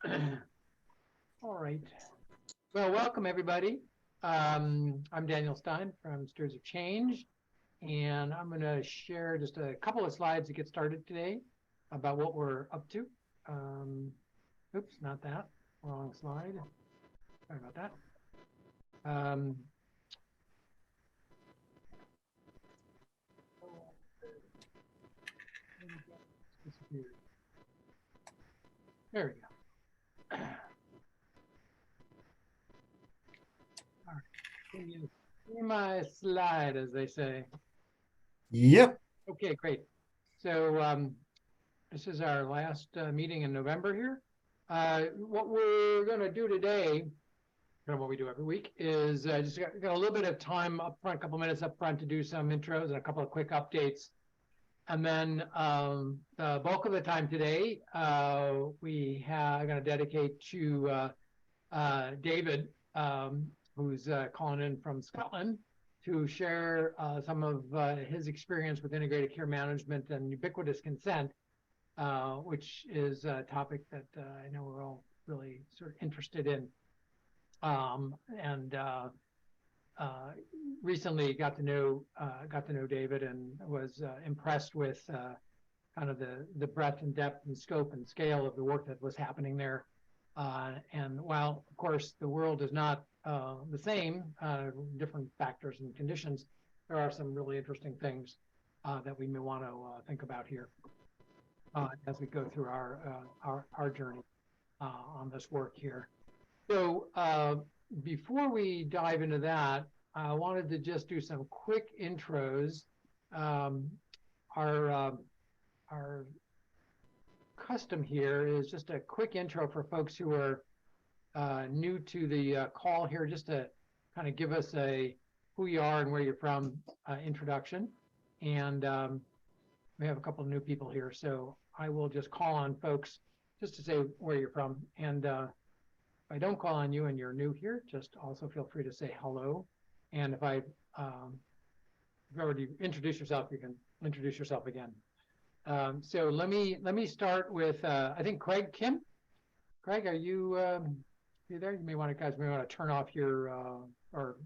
All right. Well, welcome everybody. I'm Daniel Stein from Steers of Change, and I'm going to share just a couple of slides to get started today about what we're up to. Oops, not that. Wrong slide. Sorry about that. There we go. All right. Can you see my slide, as they say? Yep. Okay, great. So this is our last meeting in November here. What we're going to do today, kind of what we do every week, is just got a little bit of time up front, a couple minutes up front to do some intros and a couple of quick updates. And then the bulk of the time today, we are going to dedicate to David, who's calling in from Scotland, to share some of his experience with integrated care management and ubiquitous consent, which is a topic that I know we're all really sort of interested in. Recently got to know David and was impressed with kind of the breadth and depth and scope and scale of the work that was happening there. And while, of course, the world is not the same, different factors and conditions, there are some really interesting things that we may want to think about here as we go through our journey on this work here. So before we dive into that, I wanted to just do some quick intros. Our custom here is just a quick intro for folks who are new to the call here, just to kind of give us a who you are and where you're from introduction. And we have a couple of new people here, so I will just call on folks just to say where you're from. And if I don't call on you and you're new here, just also feel free to say hello. And if you've already introduced yourself, you can introduce yourself again. So let me start with I think Craig Kim. Craig, are you there? You may want to turn off your or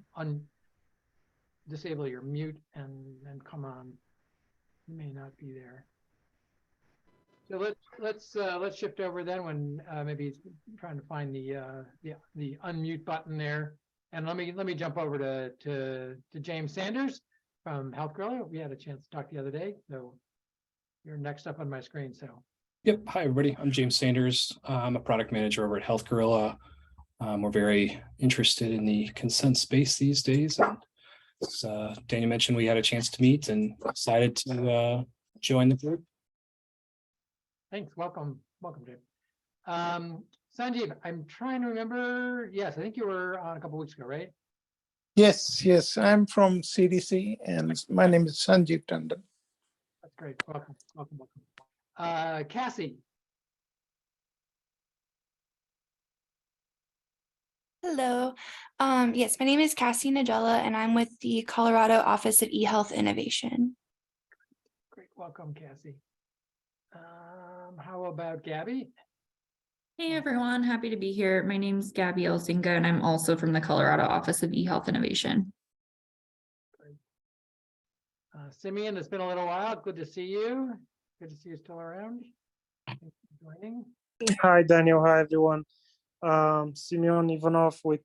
disable your mute and come on. You may not be there. So let's shift over then when maybe trying to find the unmute button there. And let me jump over to James Sanders from Health Gorilla. We had a chance to talk the other day, so you're next up on my screen. So. Yep. Hi, everybody. I'm James Sanders. I'm a product manager over at Health Gorilla. We're very interested in the consent space these days. And as Daniel mentioned, we had a chance to meet and decided to join the group. Thanks. Welcome, James. Sanjeev, I'm trying to remember. Yes, I think you were on a couple weeks ago, right? Yes. I'm from CDC, and my name is Sanjeev Tandon. That's great. Welcome. Cassie. Hello. Yes, my name is Cassie Nagella, and I'm with the Colorado Office of eHealth Innovation. Great. Welcome, Cassie. How about Gabby? Hey, everyone. Happy to be here. My name is Gabby Elsinga, and I'm also from the Colorado Office of eHealth Innovation. Great. Simeon, it's been a little while. Good to see you. Good to see you still around. Thanks for joining. Hi, Daniel. Hi, everyone. Simeon Ivanov with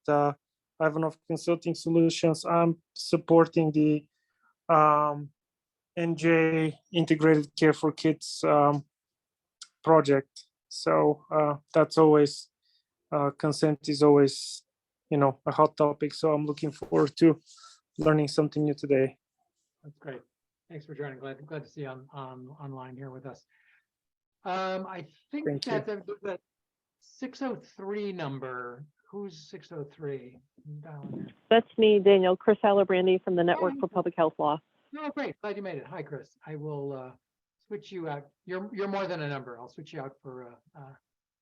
Ivanov Consulting Solutions. I'm supporting the NJ Integrated Care for Kids project. So that's always, consent is always, a hot topic. So I'm looking forward to learning something new today. That's great. Thanks for joining. Glad to see you online here with us. I think that the 603 number. Who's 603? That's me, Daniel. Chris Alibrandi from the Network for Public Health Law. Oh, great. Glad you made it. Hi, Chris. I will switch you out. You're more than a number. I'll switch you out for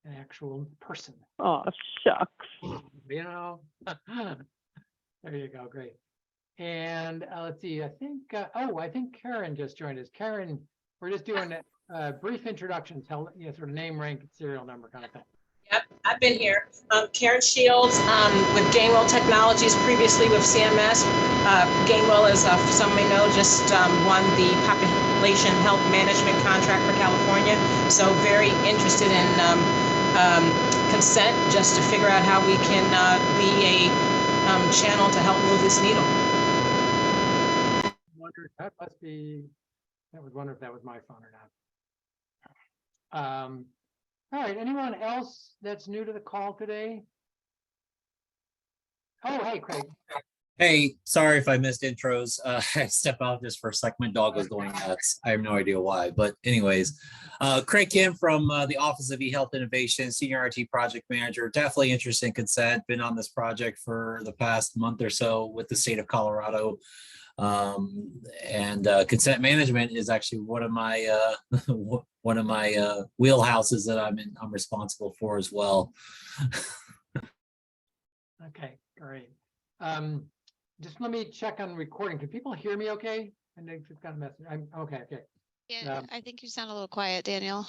an actual person. Oh, shucks. There you go. Great. And let's see. I think Karen just joined us. Karen, we're just doing a brief introduction. Tell sort of name, rank, serial number kind of thing. Yep, I've been here. Karen Shields with Gainwell Technologies, previously with CMS. Gainwell, as some may know, just won the population health management contract for California. So very interested in consent, just to figure out how we can be a channel to help move this needle. That must be, I would wonder if that was my phone or not. All right, anyone else that's new to the call today? Oh, hey, Craig. Hey, sorry if I missed intros. I stepped out just for a second. My dog was going nuts. I have no idea why, but anyways, Craig Kim from the Office of eHealth Innovation, Senior IT Project Manager. Definitely interested in consent. Been on this project for the past month or so with the state of Colorado. Consent management is actually one of my wheelhouses that I'm responsible for as well. Okay, great. Just let me check on recording. Can people hear me okay? I know it's got a message. I'm okay. Yeah, I think you sound a little quiet, Daniel.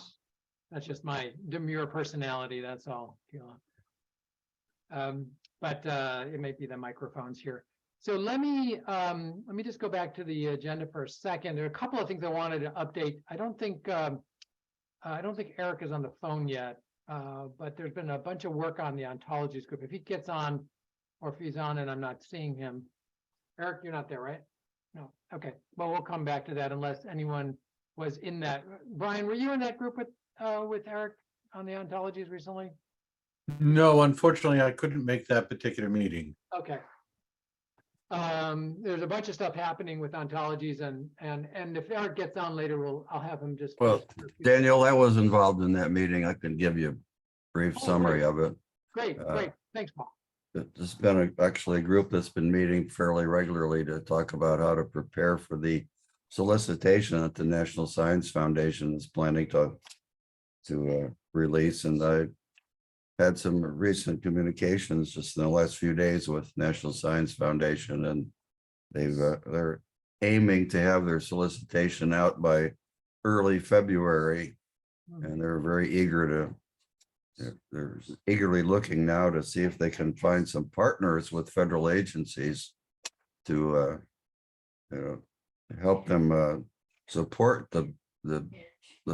That's just my demure personality. That's all. But it may be the microphones here. So let me just go back to the agenda for a second. There are a couple of things I wanted to update. I don't think Eric is on the phone yet, but there's been a bunch of work on the ontologies group. If he gets on, or if he's on and I'm not seeing him, Eric, you're not there, right? No. Okay. Well, we'll come back to that unless anyone was in that. Brian, were you in that group with Eric on the ontologies recently? No, unfortunately, I couldn't make that particular meeting. Okay. There's a bunch of stuff happening with ontologies, and if Eric gets on later, I'll have him just. Well, Daniel, I was involved in that meeting. I can give you a brief summary of it. Great. Thanks, Paul. There's been actually a group that's been meeting fairly regularly to talk about how to prepare for the solicitation that the National Science Foundation is planning to release. And I had some recent communications just in the last few days with National Science Foundation, and they're aiming to have their solicitation out by early February, and they're very eager they're eagerly looking now to see if they can find some partners with federal agencies to help them support the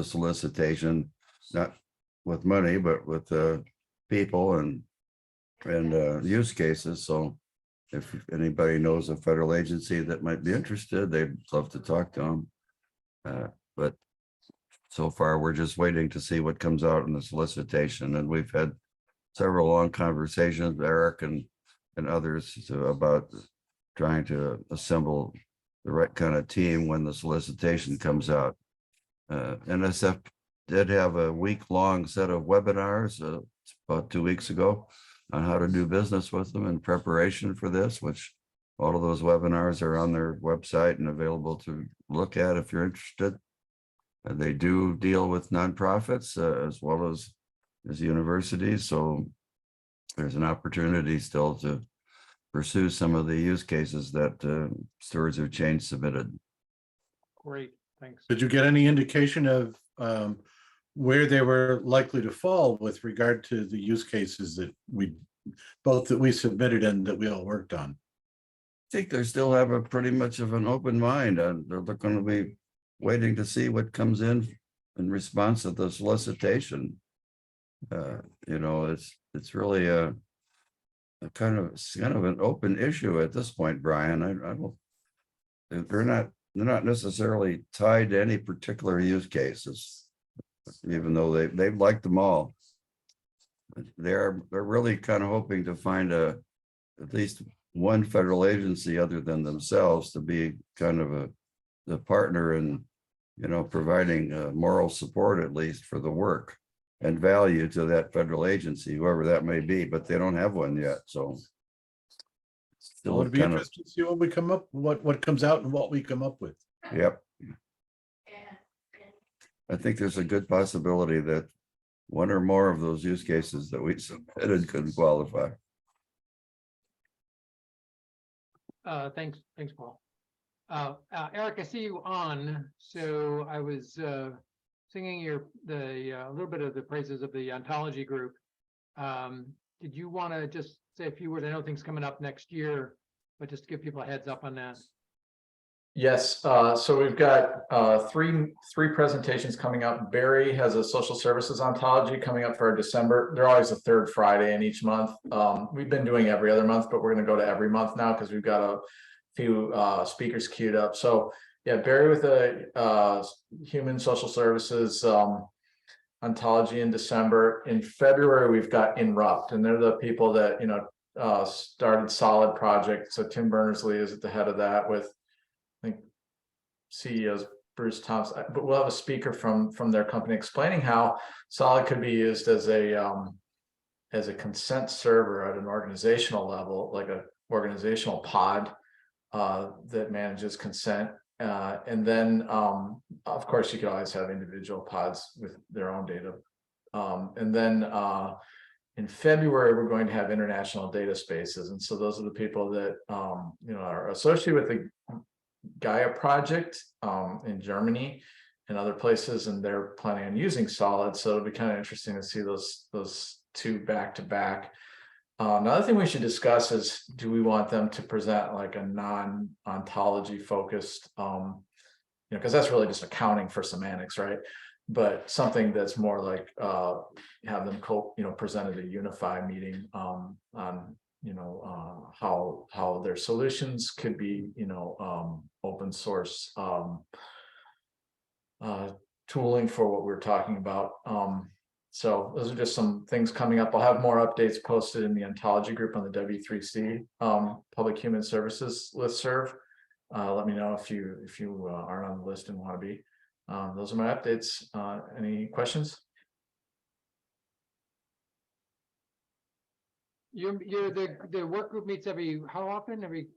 solicitation, not with money, but with people and use cases. So if anybody knows a federal agency that might be interested, they'd love to talk to them. But so far, we're just waiting to see what comes out in the solicitation. And we've had several long conversations, Eric and others, about trying to assemble the right kind of team when the solicitation comes out. NSF did have a week-long set of webinars about 2 weeks ago on how to do business with them in preparation for this, which all of those webinars are on their website and available to look at if you're interested. They do deal with nonprofits as well as universities. So there's an opportunity still to pursue some of the use cases that Stewards of Change submitted. Great, thanks. Did you get any indication of where they were likely to fall with regard to the use cases that we submitted and that we all worked on? I think they still have a pretty much of an open mind, and they're going to be waiting to see what comes in response to the solicitation. It's really a kind of an open issue at this point, Brian. I don't. They're not necessarily tied to any particular use cases, even though they've liked them all. They're really kind of hoping to find at least one federal agency other than themselves to be kind of the partner in providing moral support, at least for the work and value to that federal agency, whoever that may be, but they don't have one yet. So still would be interesting to see what we come up, what comes out and what we come up with. Yep. I think there's a good possibility that one or more of those use cases that we submitted could qualify. Thanks, Paul. Eric, I see you on. So I was singing a little bit of the praises of the ontology group. Did you want to just say a few words? I know things coming up next year, but just to give people a heads up on that. Yes, so we've got three presentations coming up. Barry has a social services ontology coming up for our December. They're always the third Friday in each month. We've been doing every other month, but we're going to go to every month now because we've got a few speakers queued up. So yeah, Barry with a human social services ontology in December. In February, we've got Inrupt, and they're the people that started Solid Project. So Tim Berners-Lee is at the head of that with, I think, CEOs Bruce Thompson, but we'll have a speaker from their company explaining how Solid could be used as a consent server at an organizational level, like a organizational pod that manages consent. And then, of course, you could always have individual pods with their own data. And then in February, we're going to have international data spaces. And so those are the people that are associated with the Gaia project in Germany and other places, and they're planning on using Solid. So it'll be kind of interesting to see those two back to back. Another thing we should discuss is, do we want them to present like a non-ontology focused, because that's really just accounting for semantics, right? But something that's more like have them present at a UNIFY meeting on how their solutions could be open source tooling for what we're talking about. So those are just some things coming up. I'll have more updates posted in the ontology group on the W3C Public Human Services listserv. Let me know if you aren't on the list and want to be. Those are my updates. Any questions? The work group meets how often?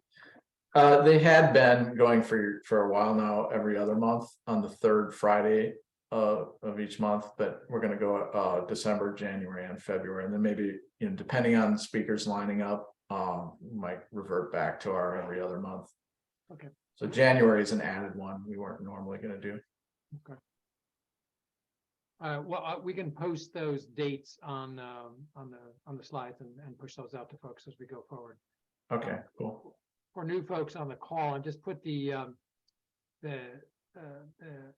They had been going for a while now, every other month on the third Friday of each month, but we're going to go December, January, and February, and then maybe depending on speakers lining up, we might revert back to our every other month. Okay. So January is an added one we weren't normally going to do. Okay. Well, we can post those dates on the slides and push those out to folks as we go forward. Okay, cool. For new folks on the call, and just put the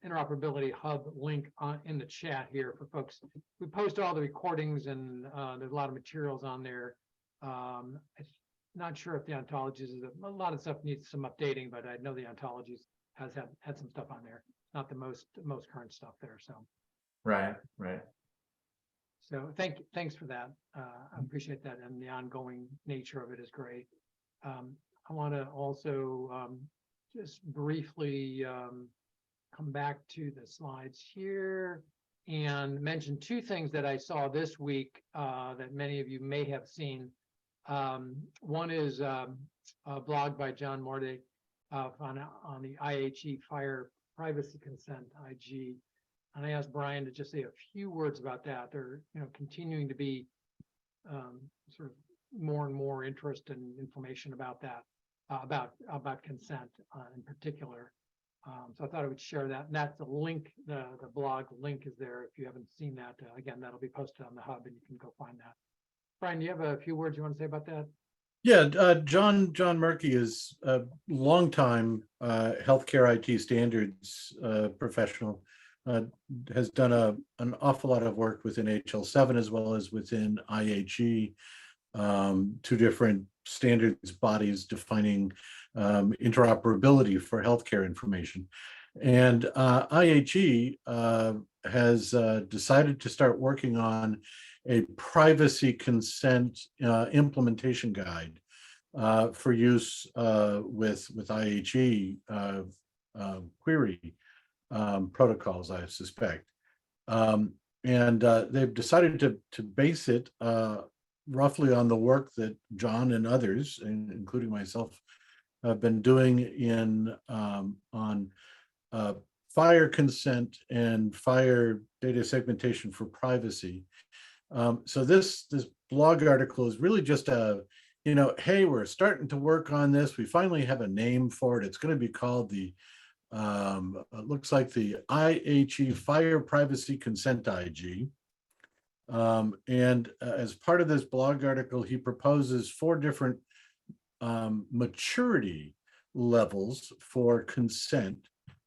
interoperability hub link in the chat here for folks. We post all the recordings, and there's a lot of materials on there. I'm not sure if the ontologies, a lot of stuff needs some updating, but I know the ontologies has had some stuff on there. Not the most current stuff there. So right. So thanks for that. I appreciate that, and the ongoing nature of it is great. I want to also just briefly come back to the slides here and mention two things that I saw this week that many of you may have seen. One is a blog by John Morday on the IHE Fire Privacy Consent, IG. And I asked Brian to just say a few words about that. There, continuing to be sort of more and more interest and information about that, about consent in particular. So I thought I would share that. And that's the link, the blog link is there. If you haven't seen that, again, that'll be posted on the hub, and you can go find that. Brian, do you have a few words you want to say about that? Yeah, John Murky is a longtime healthcare IT standards professional. Has done an awful lot of work within HL7 as well as within IHE, two different standards bodies defining interoperability for healthcare information. And IHE has decided to start working on a privacy consent implementation guide for use with IHE query protocols, I suspect. And they've decided to base it roughly on the work that John and others, including myself, have been doing on fire consent and fire data segmentation for privacy. So this blog article is really just hey, we're starting to work on this. We finally have a name for it. It's going to be called it looks like the IHE Fire Privacy Consent IG. And as part of this blog article, he proposes 4 different maturity levels for consent,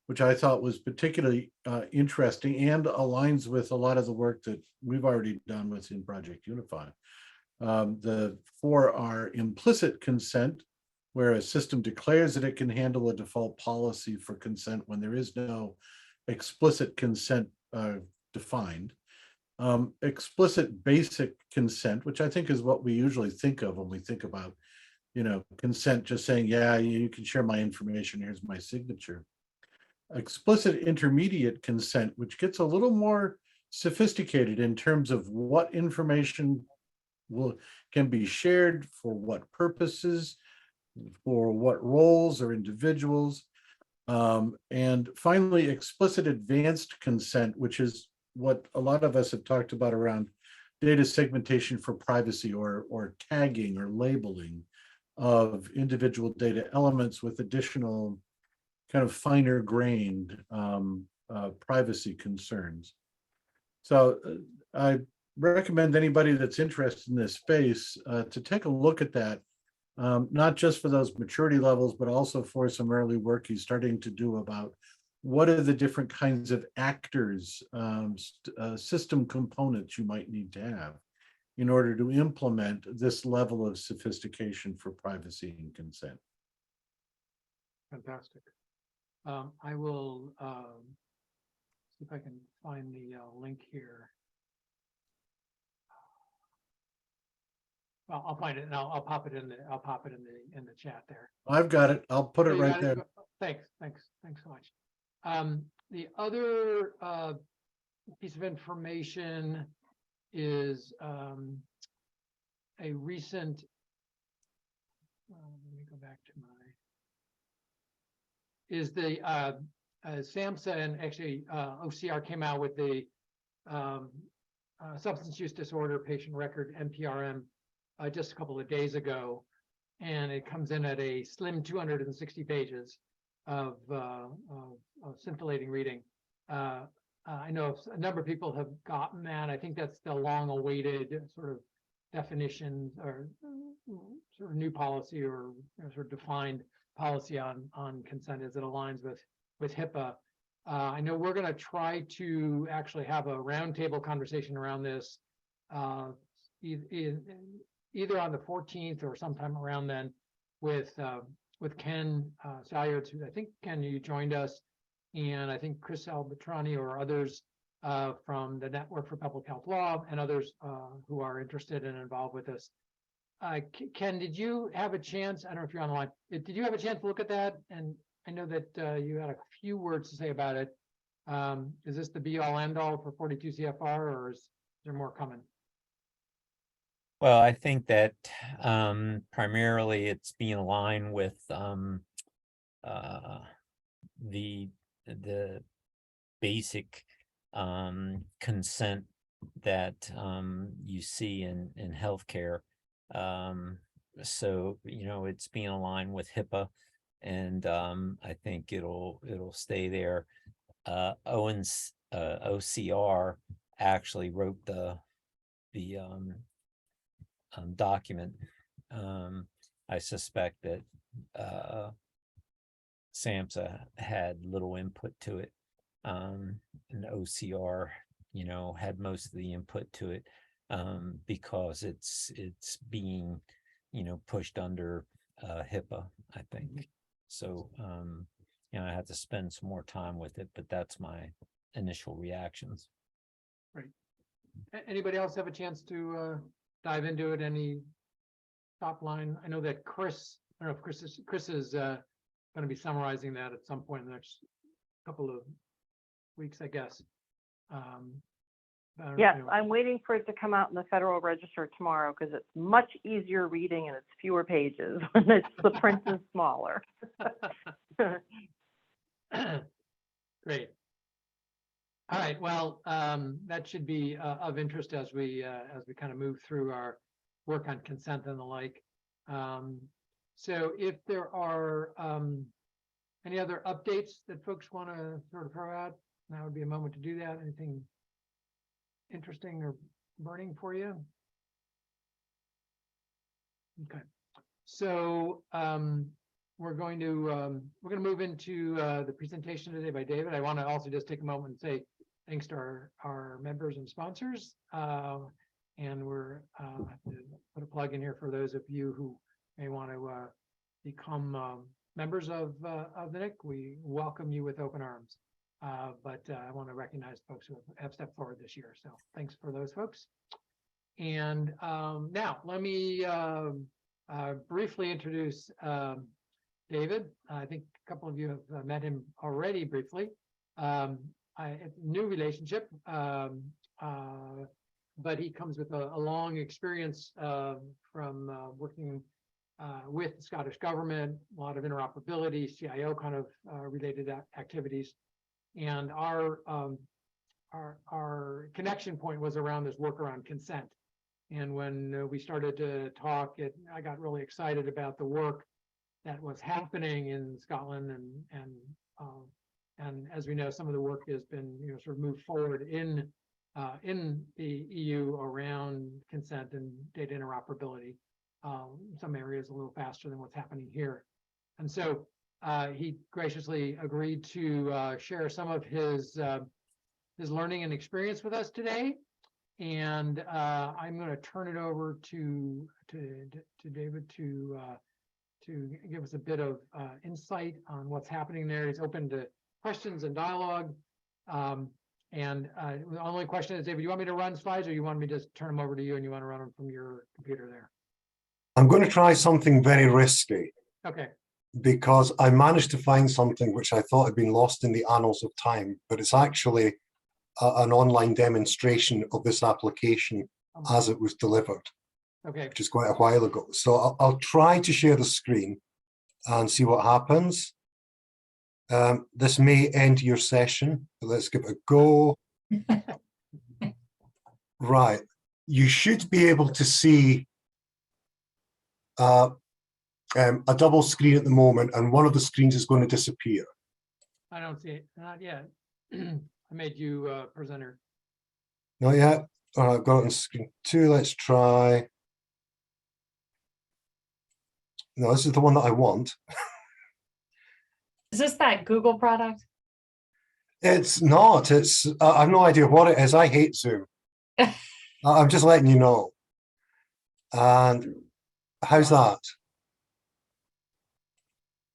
which I thought was particularly interesting and aligns with a lot of the work that we've already done within Project UNIFY. The 4 are implicit consent, where a system declares that it can handle a default policy for consent when there is no explicit consent defined. Explicit basic consent, which I think is what we usually think of when we think about, consent, just saying, yeah, you can share my information, here's my signature. Explicit intermediate consent, which gets a little more sophisticated in terms of what information can be shared, for what purposes, for what roles or individuals. And finally, explicit advanced consent, which is what a lot of us have talked about around data segmentation for privacy, or tagging or labeling of individual data elements with additional kind of finer grained privacy concerns. So I recommend anybody that's interested in this space to take a look at that, not just for those maturity levels, but also for some early work he's starting to do about what are the different kinds of actors, system components you might need to have in order to implement this level of sophistication for privacy and consent. Fantastic. I will see if I can find the link here. Well, I'll find it and I'll pop it in the chat there. I've got it. I'll put it right there. Thanks so much. The other piece of information is a recent. Let me go back to is the SAMHSA, and actually OCR came out with the substance use disorder patient record, NPRM, just a couple of days ago, and it comes in at a slim 260 pages of scintillating reading. I know a number of people have gotten that. I think that's the long-awaited sort of definition or sort of new policy, or sort of defined policy on consent as it aligns with HIPAA. I know we're going to try to actually have a roundtable conversation around this either on the 14th or sometime around then with Ken Salyards, who I think, Ken, you joined us, and I think Chris Albatrani or others from the Network for Public Health Law, and others who are interested and involved with this. Ken, did you have a chance? I don't know if you're on the line. Did you have a chance to look at that? And I know that you had a few words to say about it. Is this the be-all, end-all for 42 CFR, or is there more coming? Well, I think that primarily it's being aligned with the basic consent that you see in healthcare. So it's being aligned with HIPAA, and I think it'll stay there. OCR actually wrote the document. I suspect that SAMHSA had little input to it, and OCR had most of the input to it, because it's being pushed under HIPAA, I think. So I have to spend some more time with it, but that's my initial reactions. Right. Anybody else have a chance to dive into it? Any top line? I know that Chris, I don't know if Chris is going to be summarizing that at some point in the next couple of weeks, I guess. Yes, I'm waiting for it to come out in the Federal Register tomorrow, because it's much easier reading and it's fewer pages when the print is smaller. Great. All right. Well, that should be of interest as we kind of move through our work on consent and the like. So if there are any other updates that folks want to sort of throw out, now would be a moment to do that. Anything interesting or burning for you? Okay, so we're going to move into the presentation today by David. I want to also just take a moment and say thanks to our members and sponsors. And we're have to put a plug in here for those of you who may want to become members of the NIC. We welcome you with open arms. But I want to recognize folks who have stepped forward this year. So thanks for those folks. And now let me briefly introduce David. I think a couple of you have met him already briefly. New relationship, but he comes with a long experience from working with the Scottish government, a lot of interoperability, CIO kind of related activities. And our connection point was around this work around consent. And when we started to talk, I got really excited about the work that was happening in Scotland, and as we know, some of the work has been sort of moved forward in the EU around consent and data interoperability. Some areas a little faster than what's happening here, and so he graciously agreed to share some of his learning and experience with us today. And I'm going to turn it over to David to give us a bit of insight on what's happening there. He's open to questions and dialogue. And the only question is, David, do you want me to run slides, or you want me to just turn them over to you and you want to run them from your computer there? I'm going to try something very risky. Okay. Because I managed to find something which I thought had been lost in the annals of time, but it's actually an online demonstration of this application as it was delivered. Okay. Which is quite a while ago. So I'll try to share the screen and see what happens. This may end your session, but let's give it a go. Right. You should be able to see a double screen at the moment, and one of the screens is going to disappear. I don't see it. Not yet. I made you presenter. Not yet. All right, I've got it on screen 2. Let's try. No, this is the one that I want. Is this that Google product? It's not. It's. I have no idea what it is. I hate Zoom. I'm just letting you know. And how's that?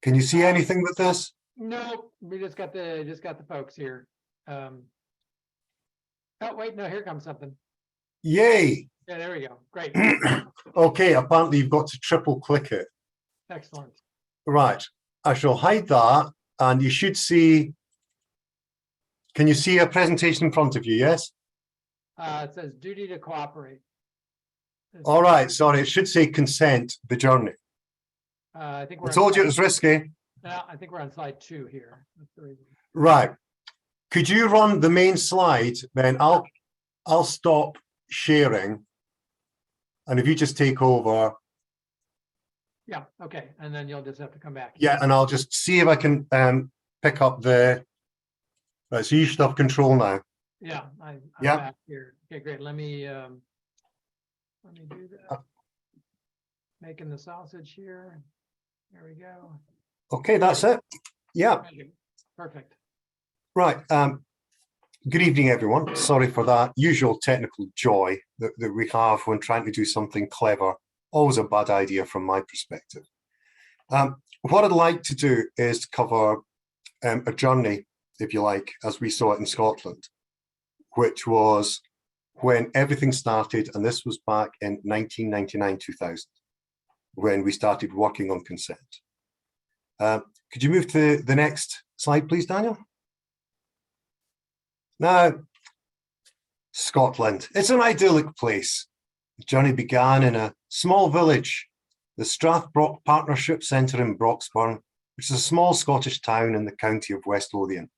Can you see anything with this? No, we just got the folks here. Oh wait, no, here comes something. Yay! Yeah, there we go. Great. Okay, apparently you've got to triple click it. Excellent. Right. I shall hide that, and you should see. Can you see a presentation in front of you? Yes. It says duty to cooperate. All right. Sorry, it should say consent, the journey. I think I told you it was risky. I think we're on slide 2 here. That's the reason. Right. Could you run the main slide? Then I'll stop sharing, and if you just take over. Yeah. Okay. And then you'll just have to come back. Yeah, and I'll just see if I can pick up the. Right. So you should have control now. Yeah. I'm yeah. back here. Okay. Great. Let me do that. Making the sausage here. There we go. Okay, that's it. Yeah. Perfect. Right. Good evening, everyone. Sorry for that usual technical joy that we have when trying to do something clever. Always a bad idea from my perspective. What I'd like to do is cover a journey, if you like, as we saw it in Scotland, which was when everything started, and this was back in 1999-2000, when we started working on consent. Could you move to the next slide, please, Daniel? Now, Scotland, it's an idyllic place. The journey began in a small village, the Strathbrock Partnership Centre in Broxburn, which is a small Scottish town in the county of West Lothian.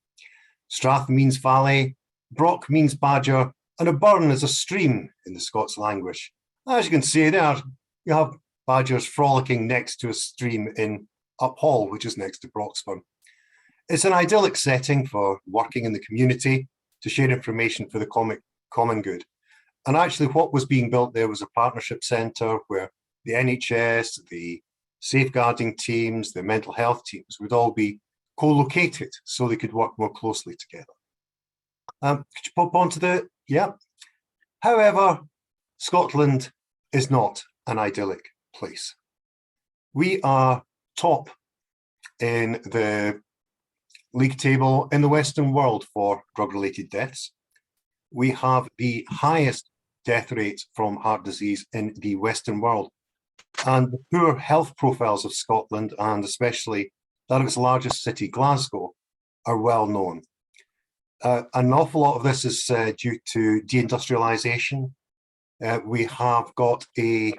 Strath means valley, Brock means badger, and a burn is a stream in the Scots language. As you can see there, you have badgers frolicking next to a stream in Uphall, which is next to Broxburn. It's an idyllic setting for working in the community to share information for the common good. And actually what was being built there was a partnership centre where the NHS, the safeguarding teams, the mental health teams would all be co-located so they could work more closely together. Could you pop onto the, yeah. However, Scotland is not an idyllic place. We are top in the league table in the Western world for drug-related deaths. We have the highest death rate from heart disease in the Western world. And the poor health profiles of Scotland, and especially that of its largest city, Glasgow, are well known. An awful lot of this is due to deindustrialization. We have got a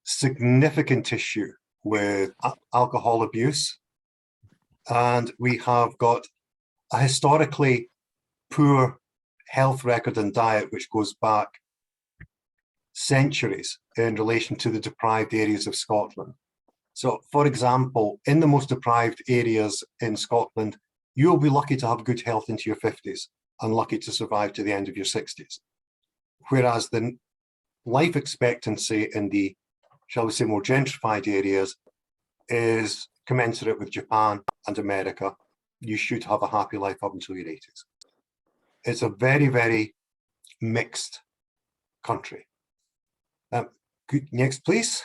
significant issue with alcohol abuse, and we have got a historically poor health record and diet which goes back centuries in relation to the deprived areas of Scotland. So, for example, in the most deprived areas in Scotland, you'll be lucky to have good health into your 50s and lucky to survive to the end of your 60s. Whereas the life expectancy in the, shall we say, more gentrified areas is commensurate with Japan and America. You should have a happy life up until your 80s. It's a very, very mixed country. Next, please.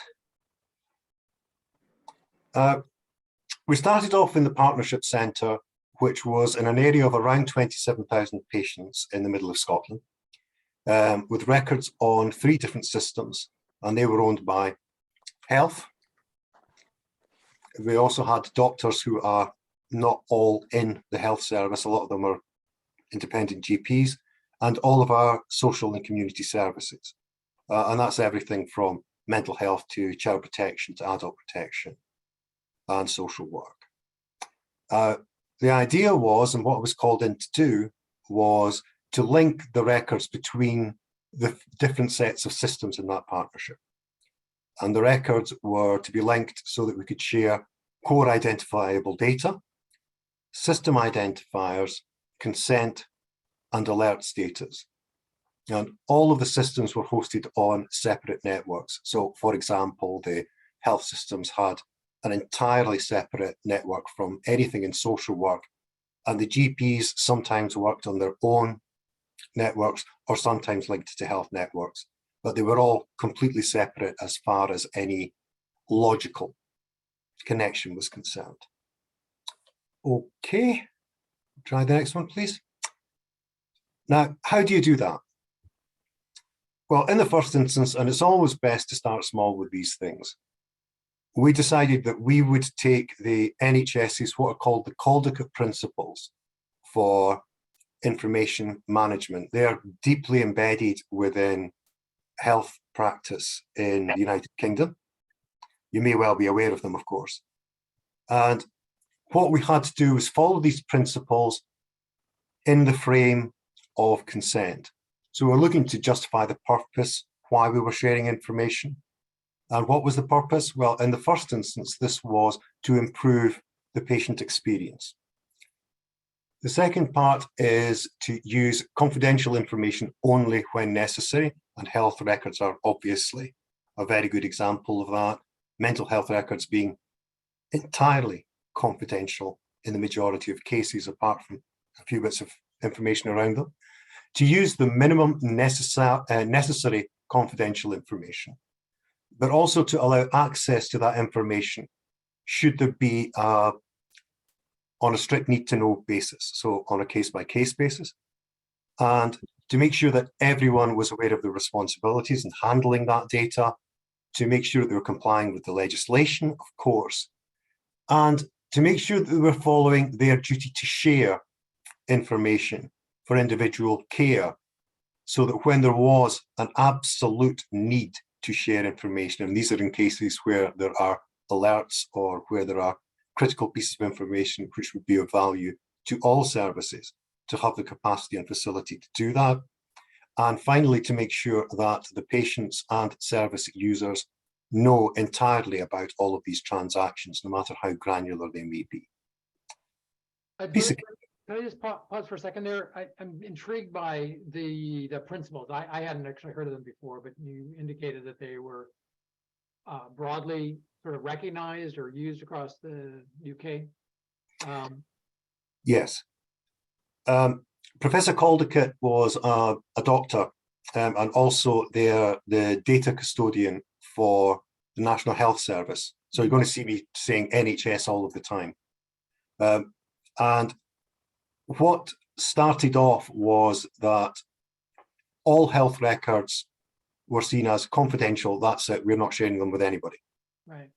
We started off in the Partnership Centre, which was in an area of around 27,000 patients in the middle of Scotland, with records on 3 different systems, and they were owned by Health. We also had doctors who are not all in the health service. A lot of them are independent GPs, and all of our social and community services. And that's everything from mental health to child protection to adult protection and social work. The idea was, and what I was called in to do, was to link the records between the different sets of systems in that partnership. And the records were to be linked so that we could share core identifiable data, system identifiers, consent, and alert status. And all of the systems were hosted on separate networks. So, for example, the health systems had an entirely separate network from anything in social work, and the GPs sometimes worked on their own networks or sometimes linked to health networks, but they were all completely separate as far as any logical connection was concerned. Okay, try the next one, please. Now, how do you do that? Well, in the first instance, and it's always best to start small with these things, we decided that we would take the NHS's what are called the Caldicott principles for information management. They are deeply embedded within health practice in the United Kingdom. You may well be aware of them, of course. And what we had to do was follow these principles in the frame of consent. So we're looking to justify the purpose, why we were sharing information. And what was the purpose? Well, in the first instance, this was to improve the patient experience. The second part is to use confidential information only when necessary, and health records are obviously a very good example of that. Mental health records being entirely confidential in the majority of cases, apart from a few bits of information around them. To use the minimum necessary confidential information, but also to allow access to that information should there be on a strict need-to-know basis, so on a case-by-case basis, and to make sure that everyone was aware of the responsibilities in handling that data, to make sure that they were complying with the legislation, of course, and to make sure that they were following their duty to share information for individual care, so that when there was an absolute need to share information, and these are in cases where there are alerts or where there are critical pieces of information which would be of value to all services, to have the capacity and facility to do that. And finally, to make sure that the patients and service users know entirely about all of these transactions, no matter how granular they may be. Can I just pause for a second there? I'm intrigued by the principles. I hadn't actually heard of them before, but you indicated that they were broadly sort of recognized or used across the UK. Yes. Professor Caldicott was a doctor and also the data custodian for the National Health Service. So you're going to see me saying NHS all of the time. And what started off was that all health records were seen as confidential. That's it. We're not sharing them with anybody. Right.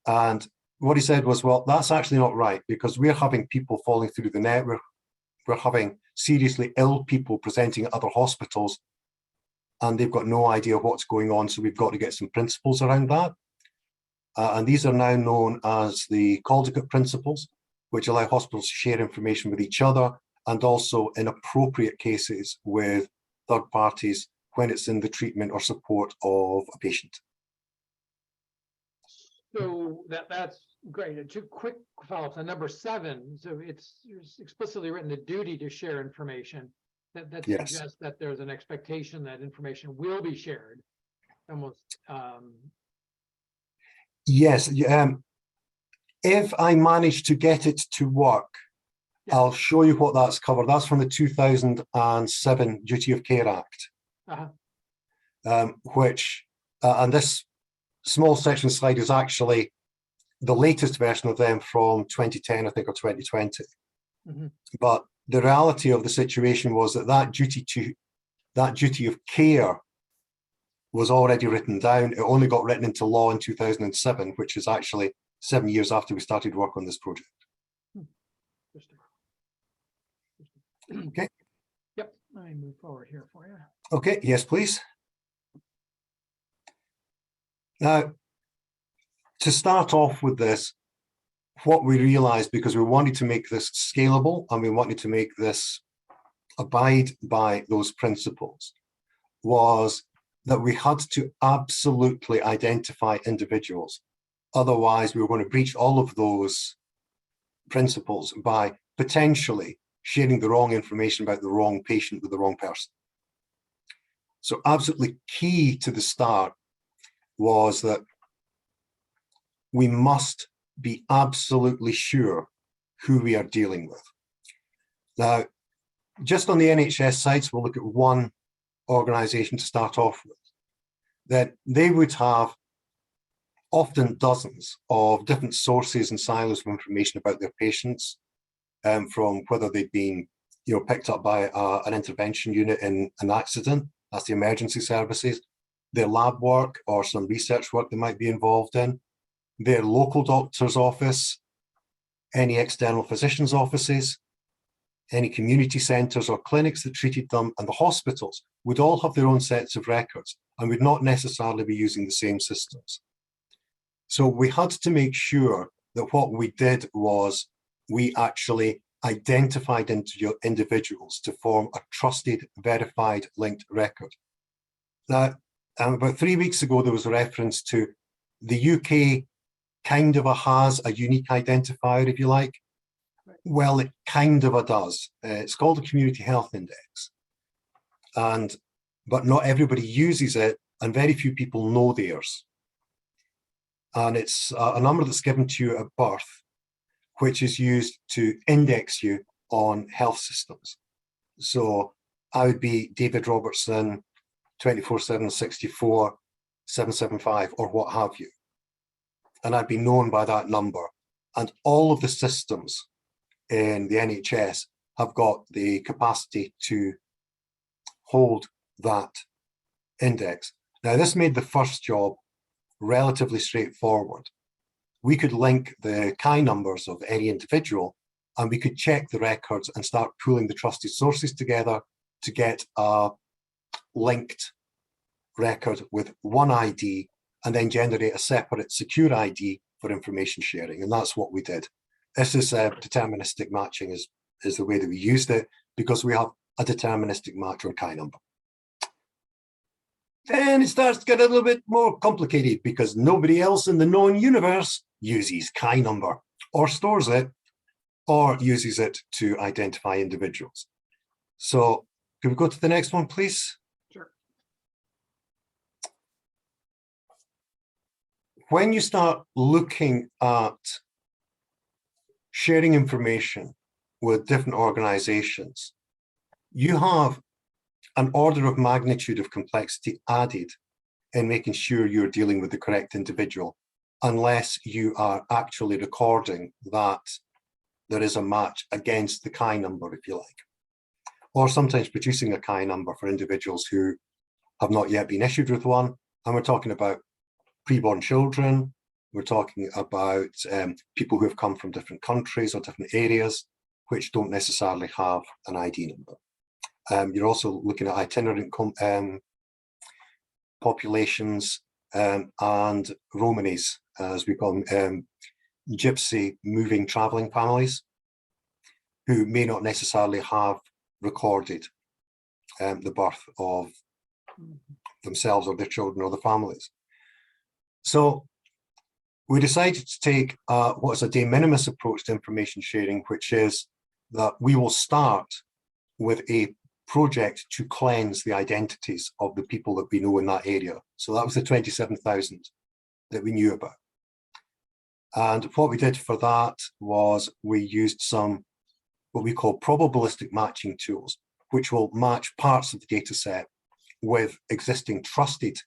And what he said was, well, that's actually not right, because we're having people falling through the net. We're having seriously ill people presenting at other hospitals, and they've got no idea what's going on. So we've got to get some principles around that. And these are now known as the Caldicott principles, which allow hospitals to share information with each other and also in appropriate cases with third parties when it's in the treatment or support of a patient. So that's great. And two quick follow-ups on number 7. So it's explicitly written the duty to share information. That Yes. suggests that there's an expectation that information will be shared. Almost. Yes. If I manage to get it to work, I'll show you what that's covered. That's from the 2007 Duty of Care Act, which, and this small section slide is actually the latest version of them from 2010, I think, or 2020. But the reality of the situation was that that duty of care was already written down. It only got written into law in 2007, which is actually 7 years after we started work on this project. Okay. Yep, I move forward here for you. Okay, yes, please. Now, to start off with this, what we realized, because we wanted to make this scalable and we wanted to make this abide by those principles, was that we had to absolutely identify individuals. Otherwise, we were going to breach all of those principles by potentially sharing the wrong information about the wrong patient with the wrong person. So absolutely key to the start was that we must be absolutely sure who we are dealing with. Now, just on the NHS sites, we'll look at one organization to start off with, that they would have often dozens of different sources and silos of information about their patients, from whether they've been picked up by an intervention unit in an accident, that's the emergency services, their lab work or some research work they might be involved in, their local doctor's office, any external physicians' offices, any community centres or clinics that treated them, and the hospitals would all have their own sets of records and would not necessarily be using the same systems. So we had to make sure that what we did was we actually identified individuals to form a trusted, verified, linked record. Now, about 3 weeks ago, there was a reference to the UK kind of has a unique identifier, if you like. Well, it kind of does. It's called a Community Health Index. But not everybody uses it, and very few people know theirs. And it's a number that's given to you at birth, which is used to index you on health systems. So I would be David Robertson, 24/7/64, 775, or what have you. And I'd be known by that number. And all of the systems in the NHS have got the capacity to hold that index. Now, this made the first job relatively straightforward. We could link the CHI numbers of any individual, and we could check the records and start pooling the trusted sources together to get a linked record with one ID, and then generate a separate secure ID for information sharing. And that's what we did. This is deterministic matching is the way that we used it, because we have a deterministic match on CHI number. Then it starts to get a little bit more complicated, because nobody else in the known universe uses CHI number or stores it. or uses it to identify individuals. So can we go to the next one, please? Sure. When you start looking at sharing information with different organizations, you have an order of magnitude of complexity added in making sure you're dealing with the correct individual, unless you are actually recording that there is a match against the CHI number, if you like, or sometimes producing a CHI number for individuals who have not yet been issued with one. And we're talking about preborn children. We're talking about people who have come from different countries or different areas, which don't necessarily have an ID number. You're also looking at itinerant populations and Romanis, as we call them, gypsy moving traveling families, who may not necessarily have recorded the birth of themselves or their children or the families. So we decided to take what is a de minimis approach to information sharing, which is that we will start with a project to cleanse the identities of the people that we know in that area. So that was the 27,000 that we knew about. And what we did for that was we used some what we call probabilistic matching tools, which will match parts of the data set with existing trusted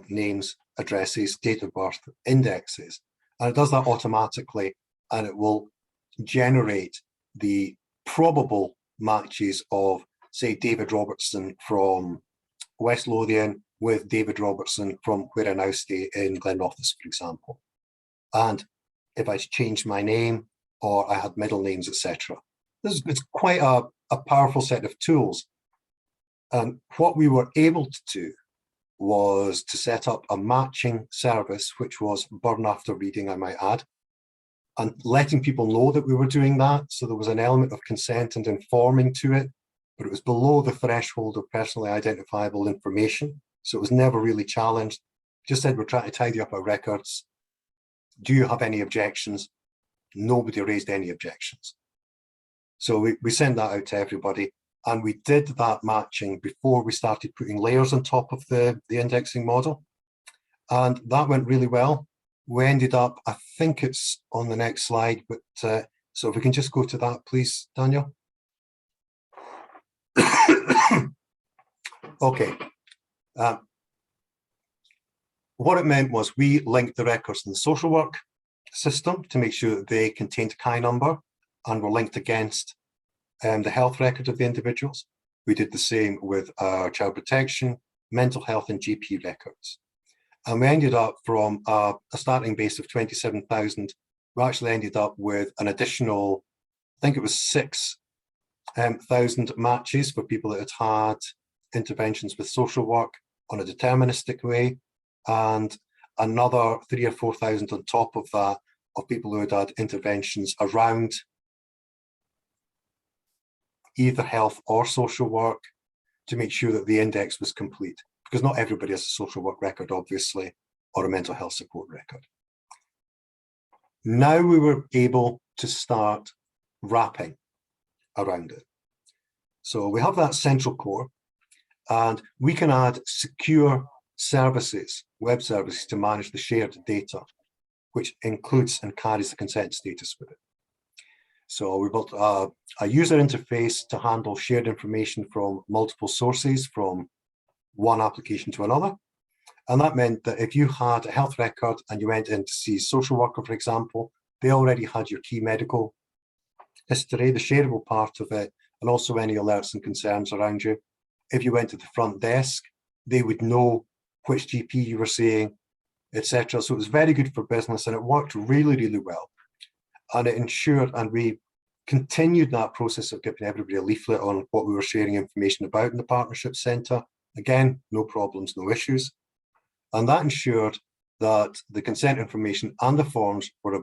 names, addresses, date of birth, indexes. And it does that automatically, and it will generate the probable matches of, say, David Robertson from West Lothian with David Robertson from where I now stay in Glenrothes, for example. And if I changed my name or I had middle names, etc. It's quite a powerful set of tools. And what we were able to do was to set up a matching service, which was burn after reading, I might add, and letting people know that we were doing that. So there was an element of consent and informing to it, but it was below the threshold of personally identifiable information. So it was never really challenged. Just said, we're trying to tidy up our records. Do you have any objections? Nobody raised any objections. So we sent that out to everybody. And we did that matching before we started putting layers on top of the indexing model. And that went really well. We ended up, I think it's on the next slide, but so if we can just go to that, please, Daniel. Okay. What it meant was we linked the records in the social work system to make sure that they contained a CHI number and were linked against the health record of the individuals. We did the same with our child protection, mental health and GP records. And we ended up from a starting base of 27,000, we actually ended up with an additional, I think it was 6,000 matches for people that had had interventions with social work on a deterministic way, and another 3,000 or 4,000 on top of that of people who had had interventions around either health or social work to make sure that the index was complete, because not everybody has a social work record, obviously, or a mental health support record. Now we were able to start wrapping around it. So we have that central core, and we can add secure services, web services, to manage the shared data, which includes and carries the consent status with it. So we built a user interface to handle shared information from multiple sources, from one application to another. And that meant that if you had a health record and you went in to see a social worker, for example, they already had your key medical history, the shareable part of it, and also any alerts and concerns around you. If you went to the front desk, they would know which GP you were seeing, etc. So it was very good for business, and it worked really, really well. And it ensured, and we continued that process of giving everybody a leaflet on what we were sharing information about in the partnership centre. Again, no problems, no issues. And that ensured that the consent information and the forms were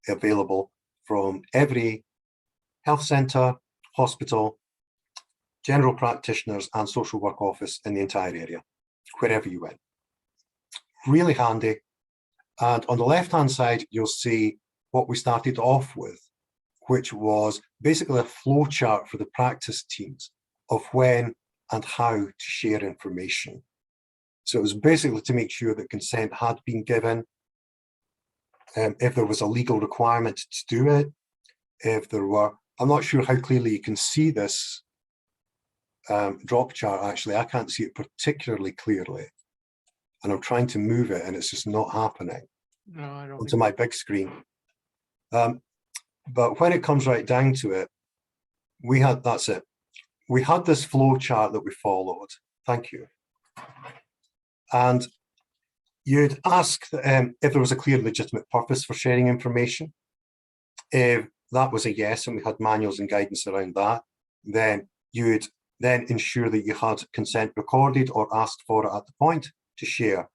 available from every health centre, hospital, general practitioners and social work office in the entire area, wherever you went. Really handy. And on the left-hand side, you'll see what we started off with which was basically a flow chart for the practice teams of when and how to share information. So it was basically to make sure that consent had been given, if there was a legal requirement to do it, if there were, I'm not sure how clearly you can see this drop chart. Actually, I can't see it particularly clearly, and I'm trying to move it and it's just not happening. No, I don't. Onto my big screen. But when it comes right down to it, we had, that's it. We had this flow chart that we followed. Thank you. And you'd ask if there was a clear legitimate purpose for sharing information. If that was a yes, and we had manuals and guidance around that, then you'd then ensure that you had consent recorded or asked for it at the point to share.